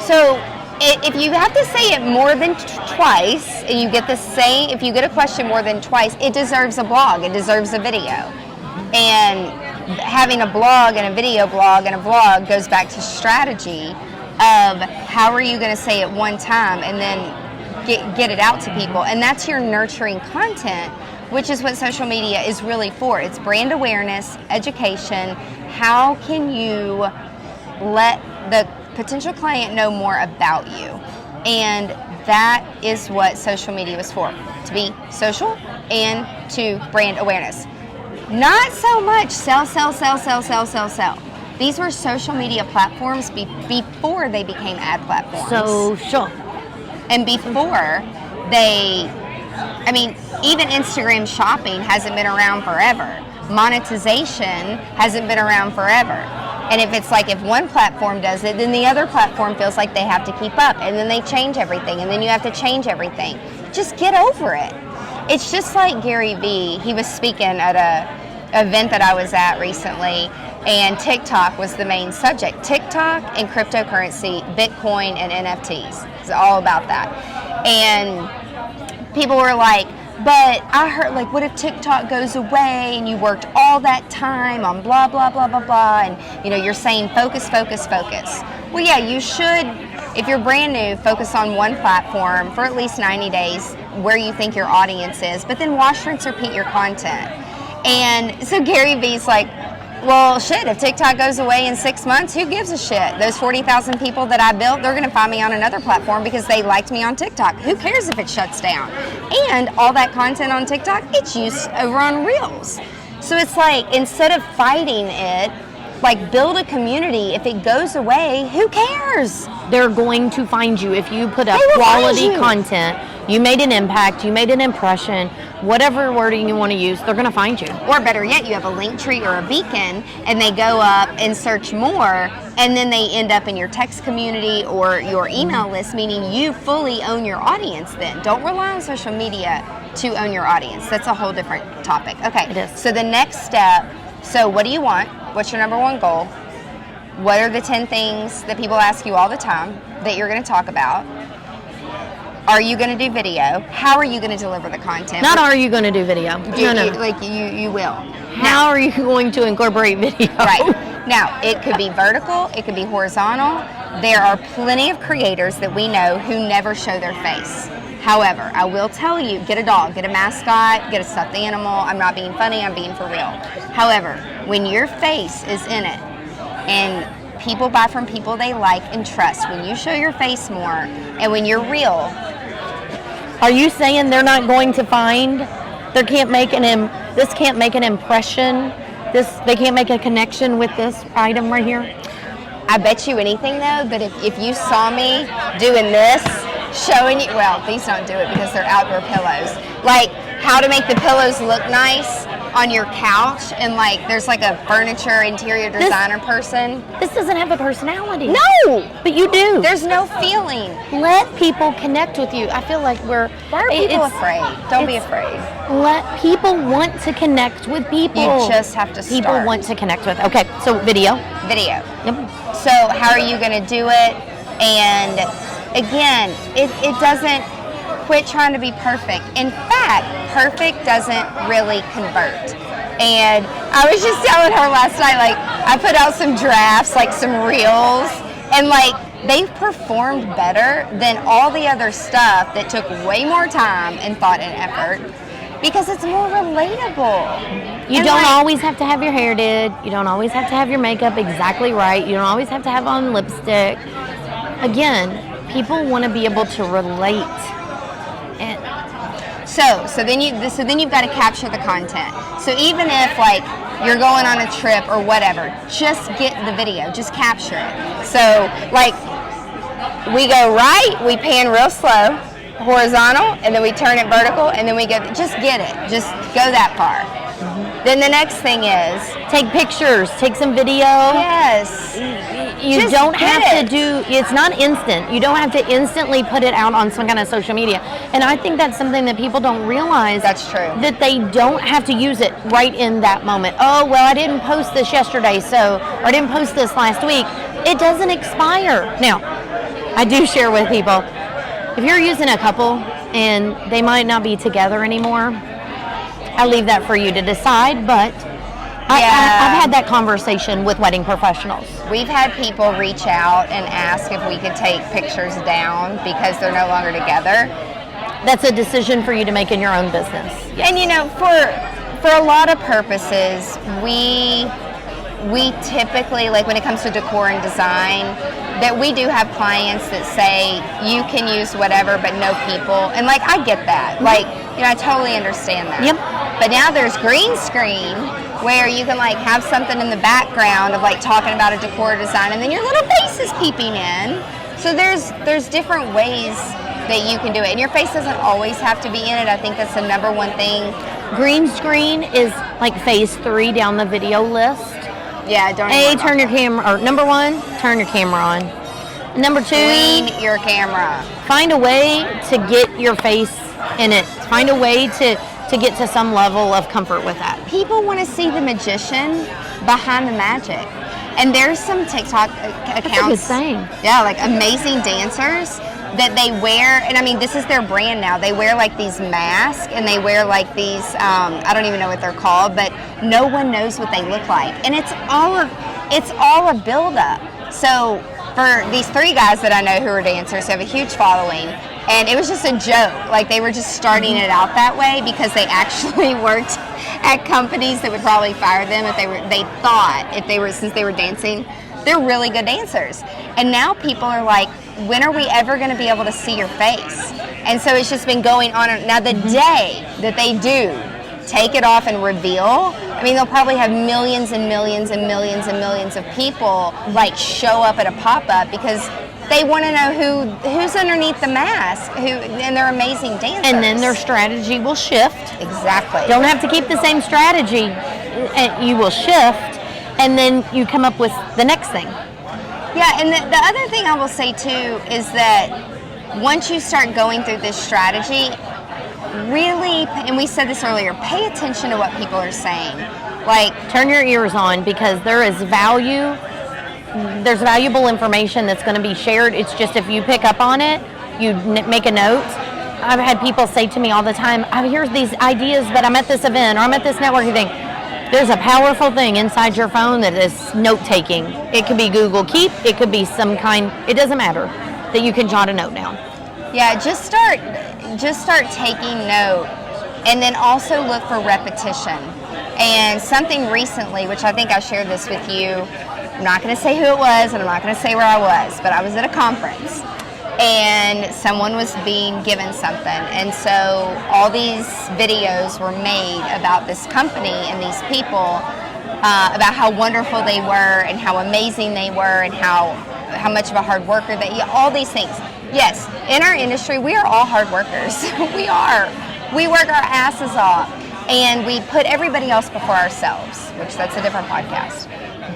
So if you have to say it more than twice, and you get if you get a question more than twice, it deserves a blog, it deserves a video. And having a blog and a video blog and a vlog goes back to strategy of how are you going to say it one time and then get it out to people. And that's your nurturing content, which is what social media is really for. It's brand awareness, education. How can you let the potential client know more about you? And that is what social media was for, to be social and to brand awareness. Not so much sell. These were social media platforms before they became ad platforms. Social. And before even Instagram shopping hasn't been around forever. Monetization hasn't been around forever. And if one platform does it, then the other platform feels like they have to keep up, and then they change everything, and then you have to change everything. Just get over it. It's just like Gary Vee. He was speaking at a event that I was at recently, and TikTok was the main subject. TikTok and cryptocurrency, Bitcoin and NFTs. It's all about that. And people were like, but I heard, like, what if TikTok goes away and you worked all that time on blah, blah, blah, blah, blah, and, you're saying focus. Well, yeah, you should, if you're brand new, focus on one platform for at least 90 days where you think your audience is, but then wash, rinse, repeat your content. And so Gary Vee's like, well, shit, if TikTok goes away in 6 months, who gives a shit? Those 40,000 people that I built, they're going to find me on another platform because they liked me on TikTok. Who cares if it shuts down? And all that content on TikTok, it's used over on Reels. So it's like, instead of fighting it, like, build a community. If it goes away, who cares? They're going to find you if you put up They will find quality you. content. You made an impact, you made an impression, whatever wording you want to use, they're going to find you. Or better yet, you have a link tree or a beacon, and they go up and search more, and then they end up in your text community or your email list, meaning you fully own your audience then. Don't rely on social media to own your audience. That's a whole different topic. Okay, It is. so the next step, so what do you want? What's your number one goal? What are the 10 things that people ask you all the time that you're going to talk about? Are you going to do video? How are you going to deliver the content? Not are you going to do video? No. Like you will. How are you going to incorporate video? Right. Now, it could be vertical, it could be horizontal. There are plenty of creators that we know who never show their face. However, I will tell you, get a dog, get a mascot, get a stuffed animal. I'm not being funny, I'm being for real. However, when your face is in it and people buy from people they like and trust, when you show your face more and when you're real. Are you saying they're not going to find, this can't make an impression, they can't make a connection with this item right here? I bet you anything though that if you saw me doing this, showing you, well, these don't do it because they're outdoor pillows. Like how to make the pillows look nice on your couch, and like there's like a furniture interior designer person. This doesn't have a personality. No! But you do. There's no feeling. Let people connect with you. I feel like Why are people afraid? Don't be afraid. Let people want to connect with people. You just have to start. People want to connect with. Okay, so video. Video. Yep. So how are you going to do it? And again, it doesn't, quit trying to be perfect. In fact, perfect doesn't really convert. And I was just telling her last night, like, I put out some drafts, like some reels, and like, they've performed better than all the other stuff that took way more time and thought and effort because it's more relatable. You don't always have to have your hair did. You don't always have to have your makeup exactly right. You don't always have to have on lipstick. Again, people want to be able to relate. And So then you've got to capture the content. So even if like you're going on a trip or whatever, just get the video, just capture it. So like we go right, we pan real slow, horizontal, and then we turn it vertical, and then we go, just get it, just go that far. Then the next thing is take pictures, take some video. Yes. You Just don't get have it. to do, it's not instant. You don't have to instantly put it out on some kind of social media. And I think that's something that people don't realize. That's true. That they don't have to use it right in that moment. Oh, well, I didn't post this yesterday, or I didn't post this last week. It doesn't expire. Now, I do share with people, if you're using a couple and they might not be together anymore, I leave that for you to decide, but I've had that conversation with wedding professionals. We've had people reach out and ask if we could take pictures down because they're no longer together. That's a decision for you to make in your own business. Yes. And you know, for a lot of purposes, we typically, like when it comes to decor and design, that we do have clients that say you can use whatever but no people. And like I get that. Like, you know, I totally understand that. Yep. But now there's green screen where you can like have something in the background of like talking about a decor design and then your little face is peeping in. So there's different ways that you can do it. And your face doesn't always have to be in it. I think that's the number one thing. Green screen is like phase 3 down the video list. Yeah, don't Turn your camera, or number 1, turn your camera on. Number 2, clean your camera. find a way to get your face in it. Find a way to get to some level of comfort with that. People want to see the magician behind the magic. And there's some TikTok accounts. That's a good saying. Yeah, like amazing dancers that they wear, and I mean, this is their brand now. They wear like these masks and they wear like these, I don't even know what they're called, but no one knows what they look like. And it's all a build-up. So for these 3 guys that I know who are dancers who have a huge following, and it was just a joke. Like they were just starting it out that way because they actually worked at companies that would probably fire them if since they were dancing. They're really good dancers. And now people are like, when are we ever going to be able to see your face? And so it's just been going on. Now the day that they do take it off and reveal, I mean, they'll probably have millions and millions and millions and millions of people like show up at a pop-up because they want to know who's underneath the mask, and they're amazing dancers. And then their strategy will shift. Exactly. Don't have to keep the same strategy. You will shift, and then you come up with the next thing. Yeah, and the other thing I will say too is that once you start going through this strategy, really, and we said this earlier, pay attention to what people are saying. Like, turn your ears on, because there is value. There's valuable information that's going to be shared. It's just if you pick up on it, you make a note. I've had people say to me all the time, I hear these ideas that I'm at this event or I'm at this networking thing. There's a powerful thing inside your phone that is note-taking. It could be Google Keep. It could be some kind, it doesn't matter, that you can jot a note down. Yeah, just start taking note, and then also look for repetition. And something recently, which I think I shared this with you, I'm not going to say who it was, and I'm not going to say where I was, but I was at a conference, and someone was being given something, and so all these videos were made about this company and these people, about how wonderful they were and how amazing they were and how much of a hard worker all these things. Yes, in our industry, we are all hard workers. We are. We work our asses off, and we put everybody else before ourselves, which that's a different podcast.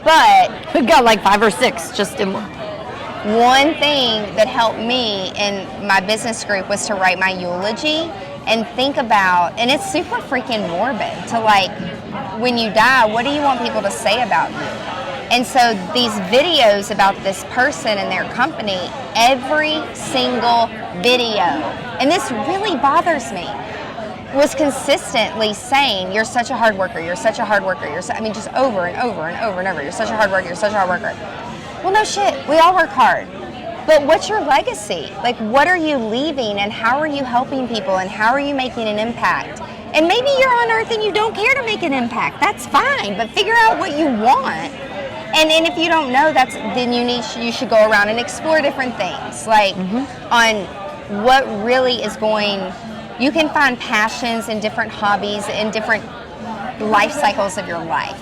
But we've got like 5 or 6 just in one thing that helped me in my business group was to write my eulogy and think about, and it's super freaking morbid to like, when you die, what do you want people to say about you? And so these videos about this person and their company, every single video, and this really bothers me, was consistently saying, you're such a hard worker, you're such a hard worker, just over and over and over and over, you're such a hard worker, you're such a hard worker. Well, no shit, we all work hard. But what's your legacy? Like, what are you leaving, and how are you helping people, and how are you making an impact? And maybe you're on earth and you don't care to make an impact. That's fine, but figure out what you want. And if you don't know, then you should go around and explore different things, like on what really is going. You can find passions in different hobbies in different life cycles of your life,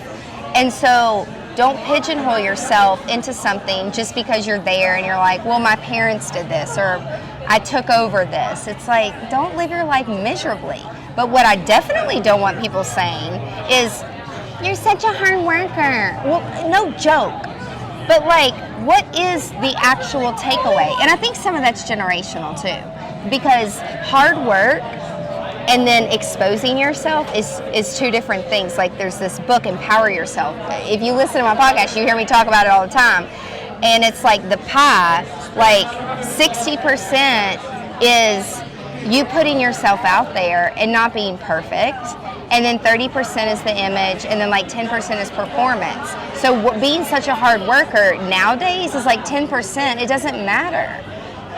and so don't pigeonhole yourself into something just because you're there and you're like, well, my parents did this or I took over this. It's like, don't live your life miserably. But what I definitely don't want people saying is, you're such a hard worker. Well, no joke. But like, what is the actual takeaway? And I think some of that's generational too, because hard work and then exposing yourself is 2 different things. Like, there's this book, Empower Yourself. If you listen to my podcast, you hear me talk about it all the time. And it's like the pie, like 60% is you putting yourself out there and not being perfect. And then 30% is the image, and then like 10% is performance. So being such a hard worker nowadays is like 10%. It doesn't matter.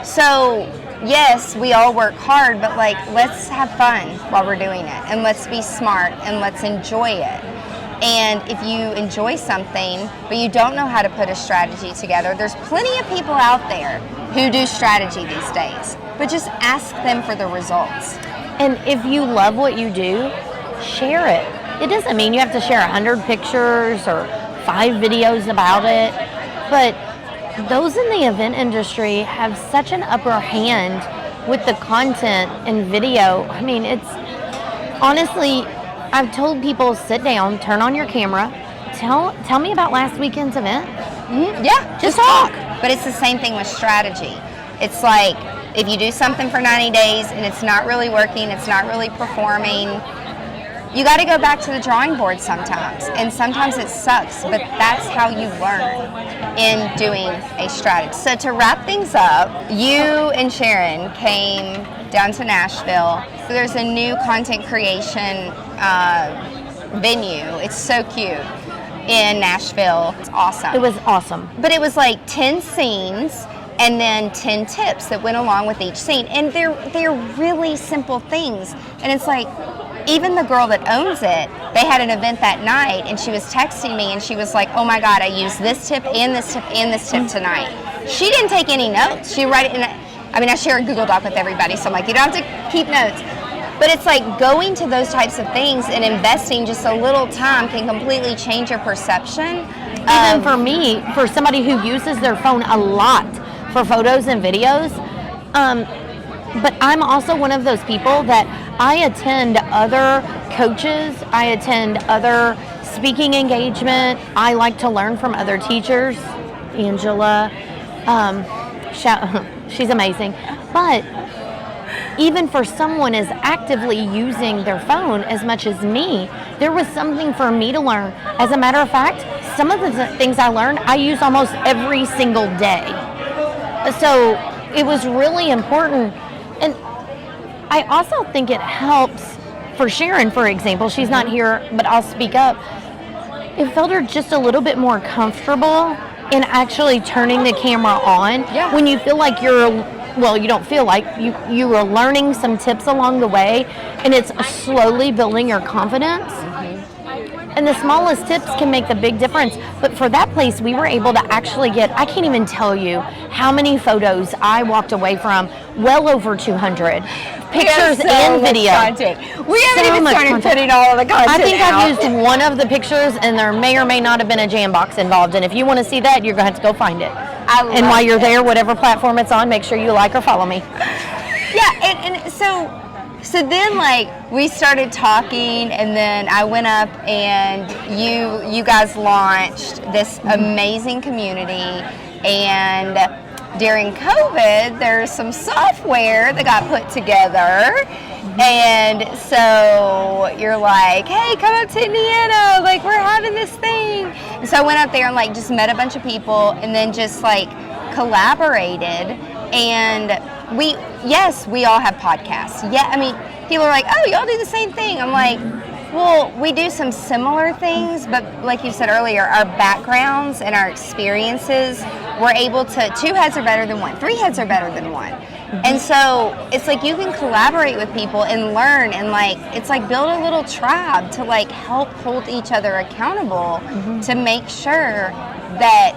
So yes, we all work hard, but like, let's have fun while we're doing it, and let's be smart, and let's enjoy it. And if you enjoy something, but you don't know how to put a strategy together, there's plenty of people out there who do strategy these days, but just ask them for the results. And if you love what you do, share it. It doesn't mean you have to share 100 pictures or 5 videos about it, but those in the event industry have such an upper hand with the content and video. I mean, it's honestly, I've told people, sit down, turn on your camera, tell me about last weekend's event. Yeah, just talk. But it's the same thing with strategy. It's like, if you do something for 90 days and it's not really working, it's not really performing, you got to go back to the drawing board sometimes. And sometimes it sucks, but that's how you learn in doing a strategy. So to wrap things up, you and Sharon came down to Nashville. So there's a new content creation venue. It's so cute in Nashville. It's awesome. It was awesome. But it was like 10 scenes and then 10 tips that went along with each scene. And they're really simple things. And it's like, even the girl that owns it, they had an event that night, and she was texting me, and she was like, oh my God, I used this tip and this tip and this tip tonight. She didn't take any notes. She write it in I share a Google Doc with everybody, so I'm like, you don't have to keep notes. But it's like going to those types of things and investing just a little time can completely change your perception. Even for me, for somebody who uses their phone a lot for photos and videos, but I'm also one of those people that I attend other coaches, I attend other speaking engagement, I like to learn from other teachers. Angela, she's amazing. But even for someone as actively using their phone as much as me, there was something for me to learn. As a matter of fact, some of the things I learned, I use almost every single day. So it was really important. And I also think it helps for Sharon, for example. She's not here, but I'll speak up. It felt her just a little bit more comfortable in actually turning the camera on. Yeah. When you feel like you don't feel like you are learning some tips along the way, and it's slowly building your confidence. And the smallest tips can make the big difference. But for that place, we were able to actually get, I can't even tell you how many photos I walked away from, well over 200. Pictures and video. We haven't even started putting all of the content I think out. I've used one of the pictures, and there may or may not have been a jam box involved. And if you want to see that, you're going to have to go find it. And while you're there, whatever platform it's on, make sure you like or follow me. Yeah, and so then like we started talking, and then I went up and you guys launched this amazing community. And during COVID, there's some software that got put together. And so you're like, hey, come up to Indiana, like we're having this thing. And so I went up there and like just met a bunch of people, and then just like collaborated. And we all have podcasts. Yeah, I mean, people are like, oh, y'all do the same thing. I'm like, well, we do some similar things, but like you said earlier, our backgrounds and our experiences, we're able to, 2 heads are better than 1, 3 heads are better than 1. And so it's like you can collaborate with people and learn, and like it's like build a little tribe to like help hold each other accountable to make sure that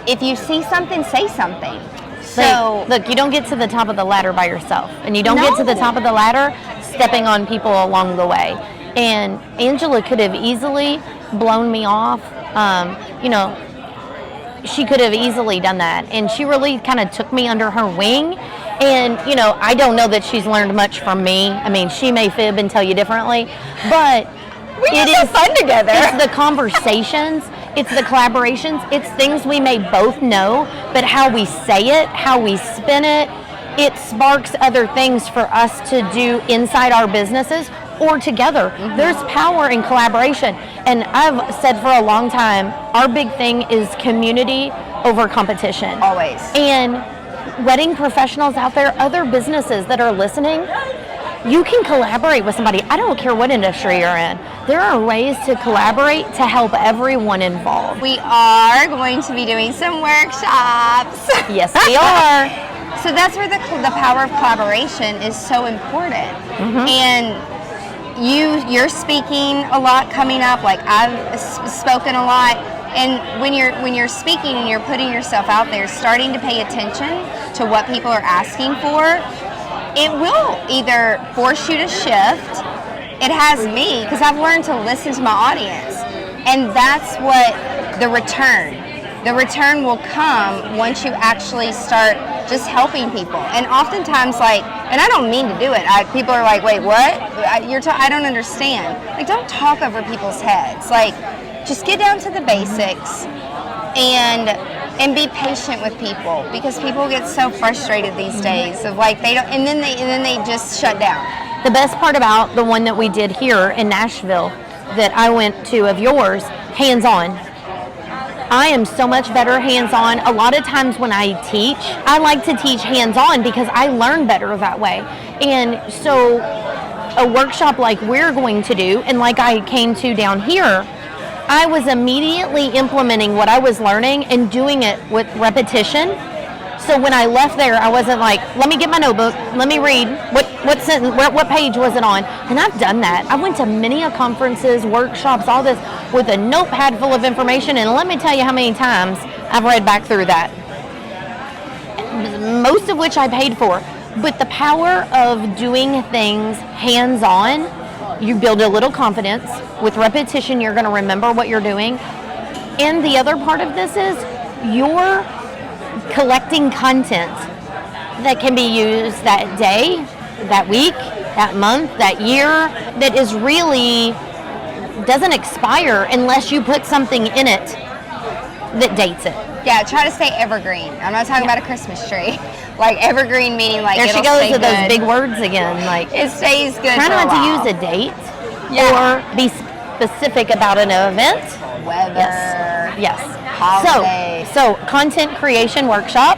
if you see something, say something. So look, you don't get to the top of the ladder by yourself, and you don't get to the top of the ladder stepping on people along the way. And Angela could have easily blown me off. She could have easily done that, and she really kind of took me under her wing. And I don't know that she's learned much from me. I mean, she may fib and tell you differently, but we have fun together. It's the conversations, it's the collaborations, it's things we may both know, but how we say it, how we spin it, it sparks other things for us to do inside our businesses or together. There's power in collaboration. And I've said for a long time, our big thing is community over competition. Always. And wedding professionals out there, other businesses that are listening, you can collaborate with somebody. I don't care what industry you're in. There are ways to collaborate to help everyone involved. We are going to be doing some workshops. Yes, we are. So that's where the power of collaboration is so important. And you're speaking a lot coming up, like I've spoken a lot. And when you're speaking and you're putting yourself out there, starting to pay attention to what people are asking for, it will either force you to shift. It has me, because I've learned to listen to my audience. And that's what the return will come once you actually start just helping people. And oftentimes, like, and I don't mean to do it, people are like, wait, what? I don't understand. Like, don't talk over people's heads. Like, just get down to the basics and be patient with people, because people get so frustrated these days of like they don't, and then they just shut down. The best part about the one that we did here in Nashville that I went to of yours, hands-on. I am so much better hands-on. A lot of times when I teach, I like to teach hands-on because I learn better that way. And so a workshop like we're going to do, and like I came to down here, I was immediately implementing what I was learning and doing it with repetition. So when I left there, I wasn't like, let me get my notebook, let me read, what sentence, what page was it on? And I've done that. I went to many conferences, workshops, all this, with a notepad full of information, and let me tell you how many times I've read back through that. Most of which I paid for. But the power of doing things hands-on, you build a little confidence. With repetition, you're going to remember what you're doing. And the other part of this is you're collecting content that can be used that day, that week, that month, that year, that is really doesn't expire unless you put something in it that dates it. Yeah, try to stay evergreen. I'm not talking about a Christmas tree. Like evergreen meaning like there she it'll goes stay with good. those big words again. Like It stays good. try for not a to while. use a date Yeah. or be specific about an event. Weather. Yes. Holiday. So content creation workshop,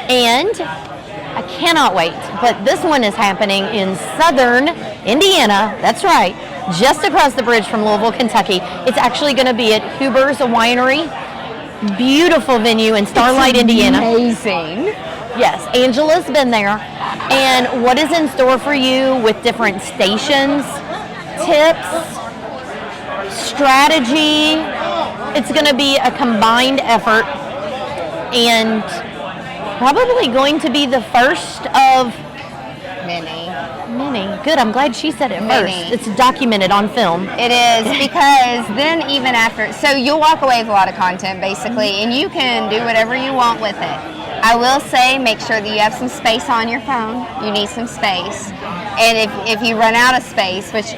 and I cannot wait. But this one is happening in southern Indiana. That's right, just across the bridge from Louisville, Kentucky. It's actually going to be at Huber's Winery. Beautiful venue in Starlight, Indiana. Amazing. Yes, Angela's been there. And what is in store for you with different stations, tips, strategy? It's going to be a combined effort and probably going to be the first of Many. Good, I'm glad she said it Many. first. It's documented on film. It is, because then even after, so you'll walk away with a lot of content basically, and you can do whatever you want with it. I will say, make sure that you have some space on your phone. You need some space. And if you run out of space, which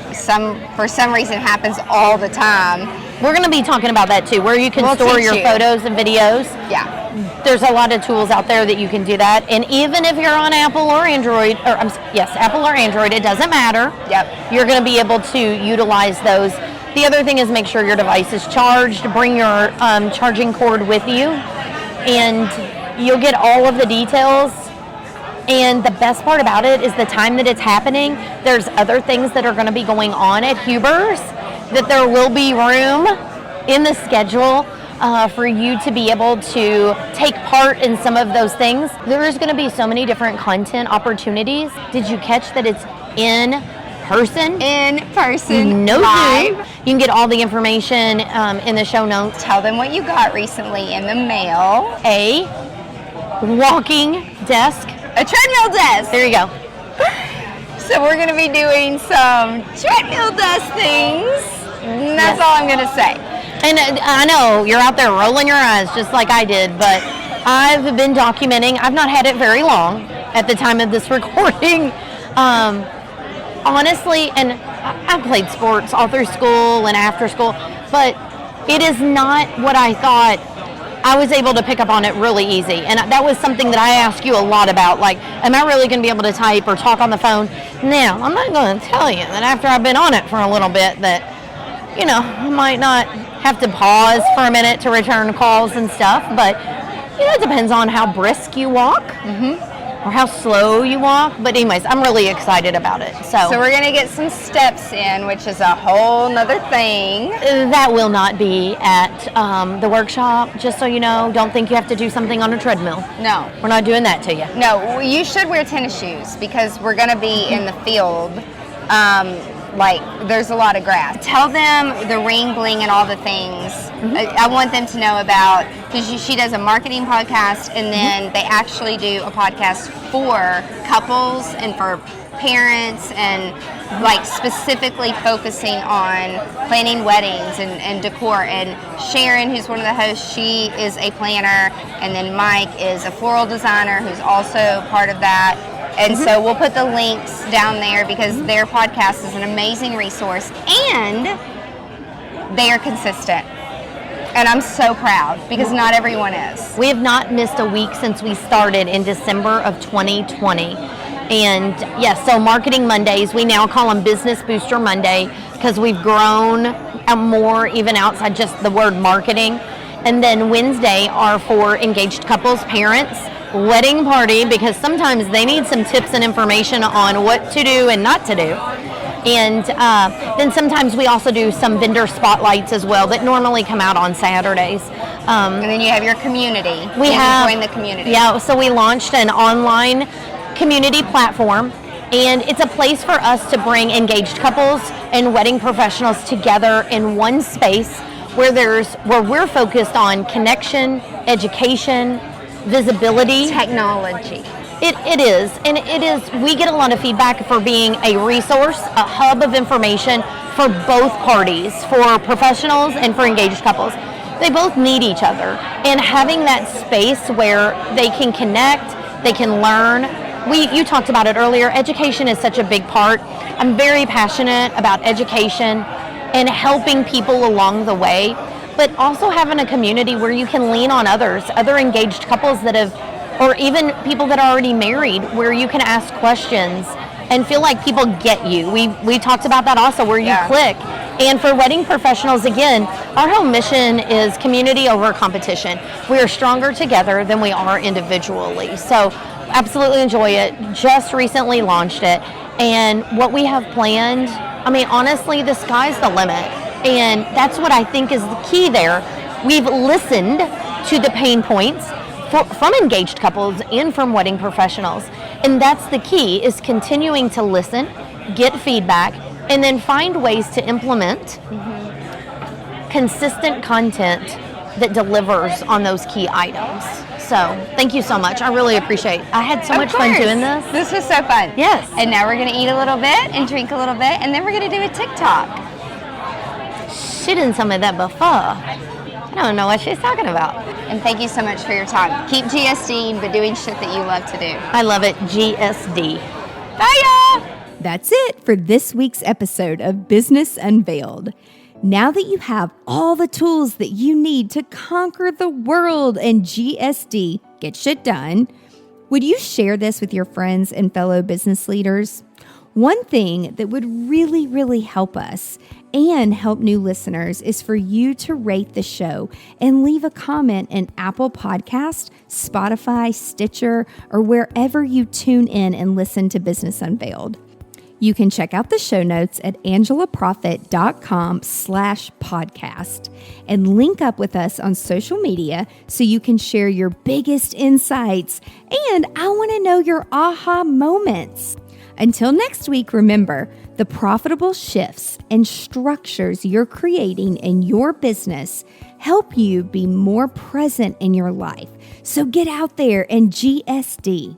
for some reason happens all the time. We're going to be talking about that too, where you can We'll store teach your you. photos and videos. Yeah. There's a lot of tools out there that you can do that. And even if you're on Apple or Android, Apple or Android, it doesn't matter. Yep. You're going to be able to utilize those. The other thing is make sure your device is charged. Bring your charging cord with you, and you'll get all of the details. And the best part about it is the time that it's happening. There's other things that are going to be going on at Huber's, that there will be room in the schedule for you to be able to take part in some of those things. There is going to be so many different content opportunities. Did you catch that it's in person? In person. No live. Zoom. You can get all the information in the show notes. Tell them what you got recently in the mail. A walking desk. A treadmill desk. There you go. So we're going to be doing some treadmill desk things. And that's all I'm going to say. And I know you're out there rolling your eyes just like I did, but I've been documenting. I've not had it very long at the time of this recording. Honestly, and I played sports all through school and after school, but it is not what I thought. I was able to pick up on it really easy. And that was something that I asked you a lot about. Like, am I really going to be able to type or talk on the phone? Now, I'm not going to tell you that after I've been on it for a little bit that, I might not have to pause for a minute to return calls and stuff. But, it depends on how brisk you walk or how slow you walk. But anyways, I'm really excited about it. So we're going to get some steps in, which is a whole nother thing. That will not be at the workshop, just so you know. Don't think you have to do something on a treadmill. No. We're not doing that to you. No, you should wear tennis shoes because we're going to be in the field. There's a lot of grass. Tell them the ring, bling, and all the things. I want them to know about, because she does a marketing podcast, and then they actually do a podcast for couples and for parents, and specifically focusing on planning weddings and decor. And Sharon, who's one of the hosts, she is a planner, and then Mike is a floral designer who's also part of that. And so we'll put the links down there because their podcast is an amazing resource, and they are consistent. And I'm so proud because not everyone is. We have not missed a week since we started in December of 2020. And yes, so Marketing Mondays, we now call them Business Booster Monday because we've grown more even outside just the word marketing. And then Wednesday are for engaged couples, parents, wedding party, because sometimes they need some tips and information on what to do and not to do. And then sometimes we also do some vendor spotlights as well that normally come out on Saturdays. And then you have your community. Join the community. Yeah, so we launched an online community platform, and it's a place for us to bring engaged couples and wedding professionals together in one space where we're focused on connection, education, visibility. Technology. It is, and it is, we get a lot of feedback for being a resource, a hub of information for both parties, for professionals and for engaged couples. They both need each other, and having that space where they can connect, they can learn. You talked about it earlier, education is such a big part. I'm very passionate about education and helping people along the way, but also having a community where you can lean on others, other engaged couples that have, or even people that are already married, where you can ask questions and feel like people get you. We talked about that also, where you click. And for wedding professionals, again, our whole mission is community over competition. We are stronger together than we are individually. So absolutely enjoy it. Just recently launched it. And what we have planned, I mean, honestly, the sky's the limit. And that's what I think is the key there. We've listened to the pain points from engaged couples and from wedding professionals. And that's the key, is continuing to listen, get feedback, and then find ways to implement consistent content that delivers on those key items. So thank you so much. I really appreciate it. I had so much fun doing this. This was so fun. Yes. And now we're going to eat a little bit and drink a little bit, and then we're going to do a TikTok. She didn't tell me that before. I don't know what she's talking about. And thank you so much for your time. Keep GSDing, but doing shit that you love to do. I love it. GSD. Bye, y'all. That's it for this week's episode of Business Unveiled. Now that you have all the tools that you need to conquer the world and GSD, get shit done, would you share this with your friends and fellow business leaders? One thing that would really, really help us and help new listeners is for you to rate the show and leave a comment in Apple Podcast, Spotify, Stitcher, or wherever you tune in and listen to Business Unveiled. You can check out the show notes at angelaprofit.com/podcast and link up with us on social media so you can share your biggest insights. And I want to know your aha moments. Until next week, remember, the profitable shifts and structures you're creating in your business help you be more present in your life. So get out there and GSD.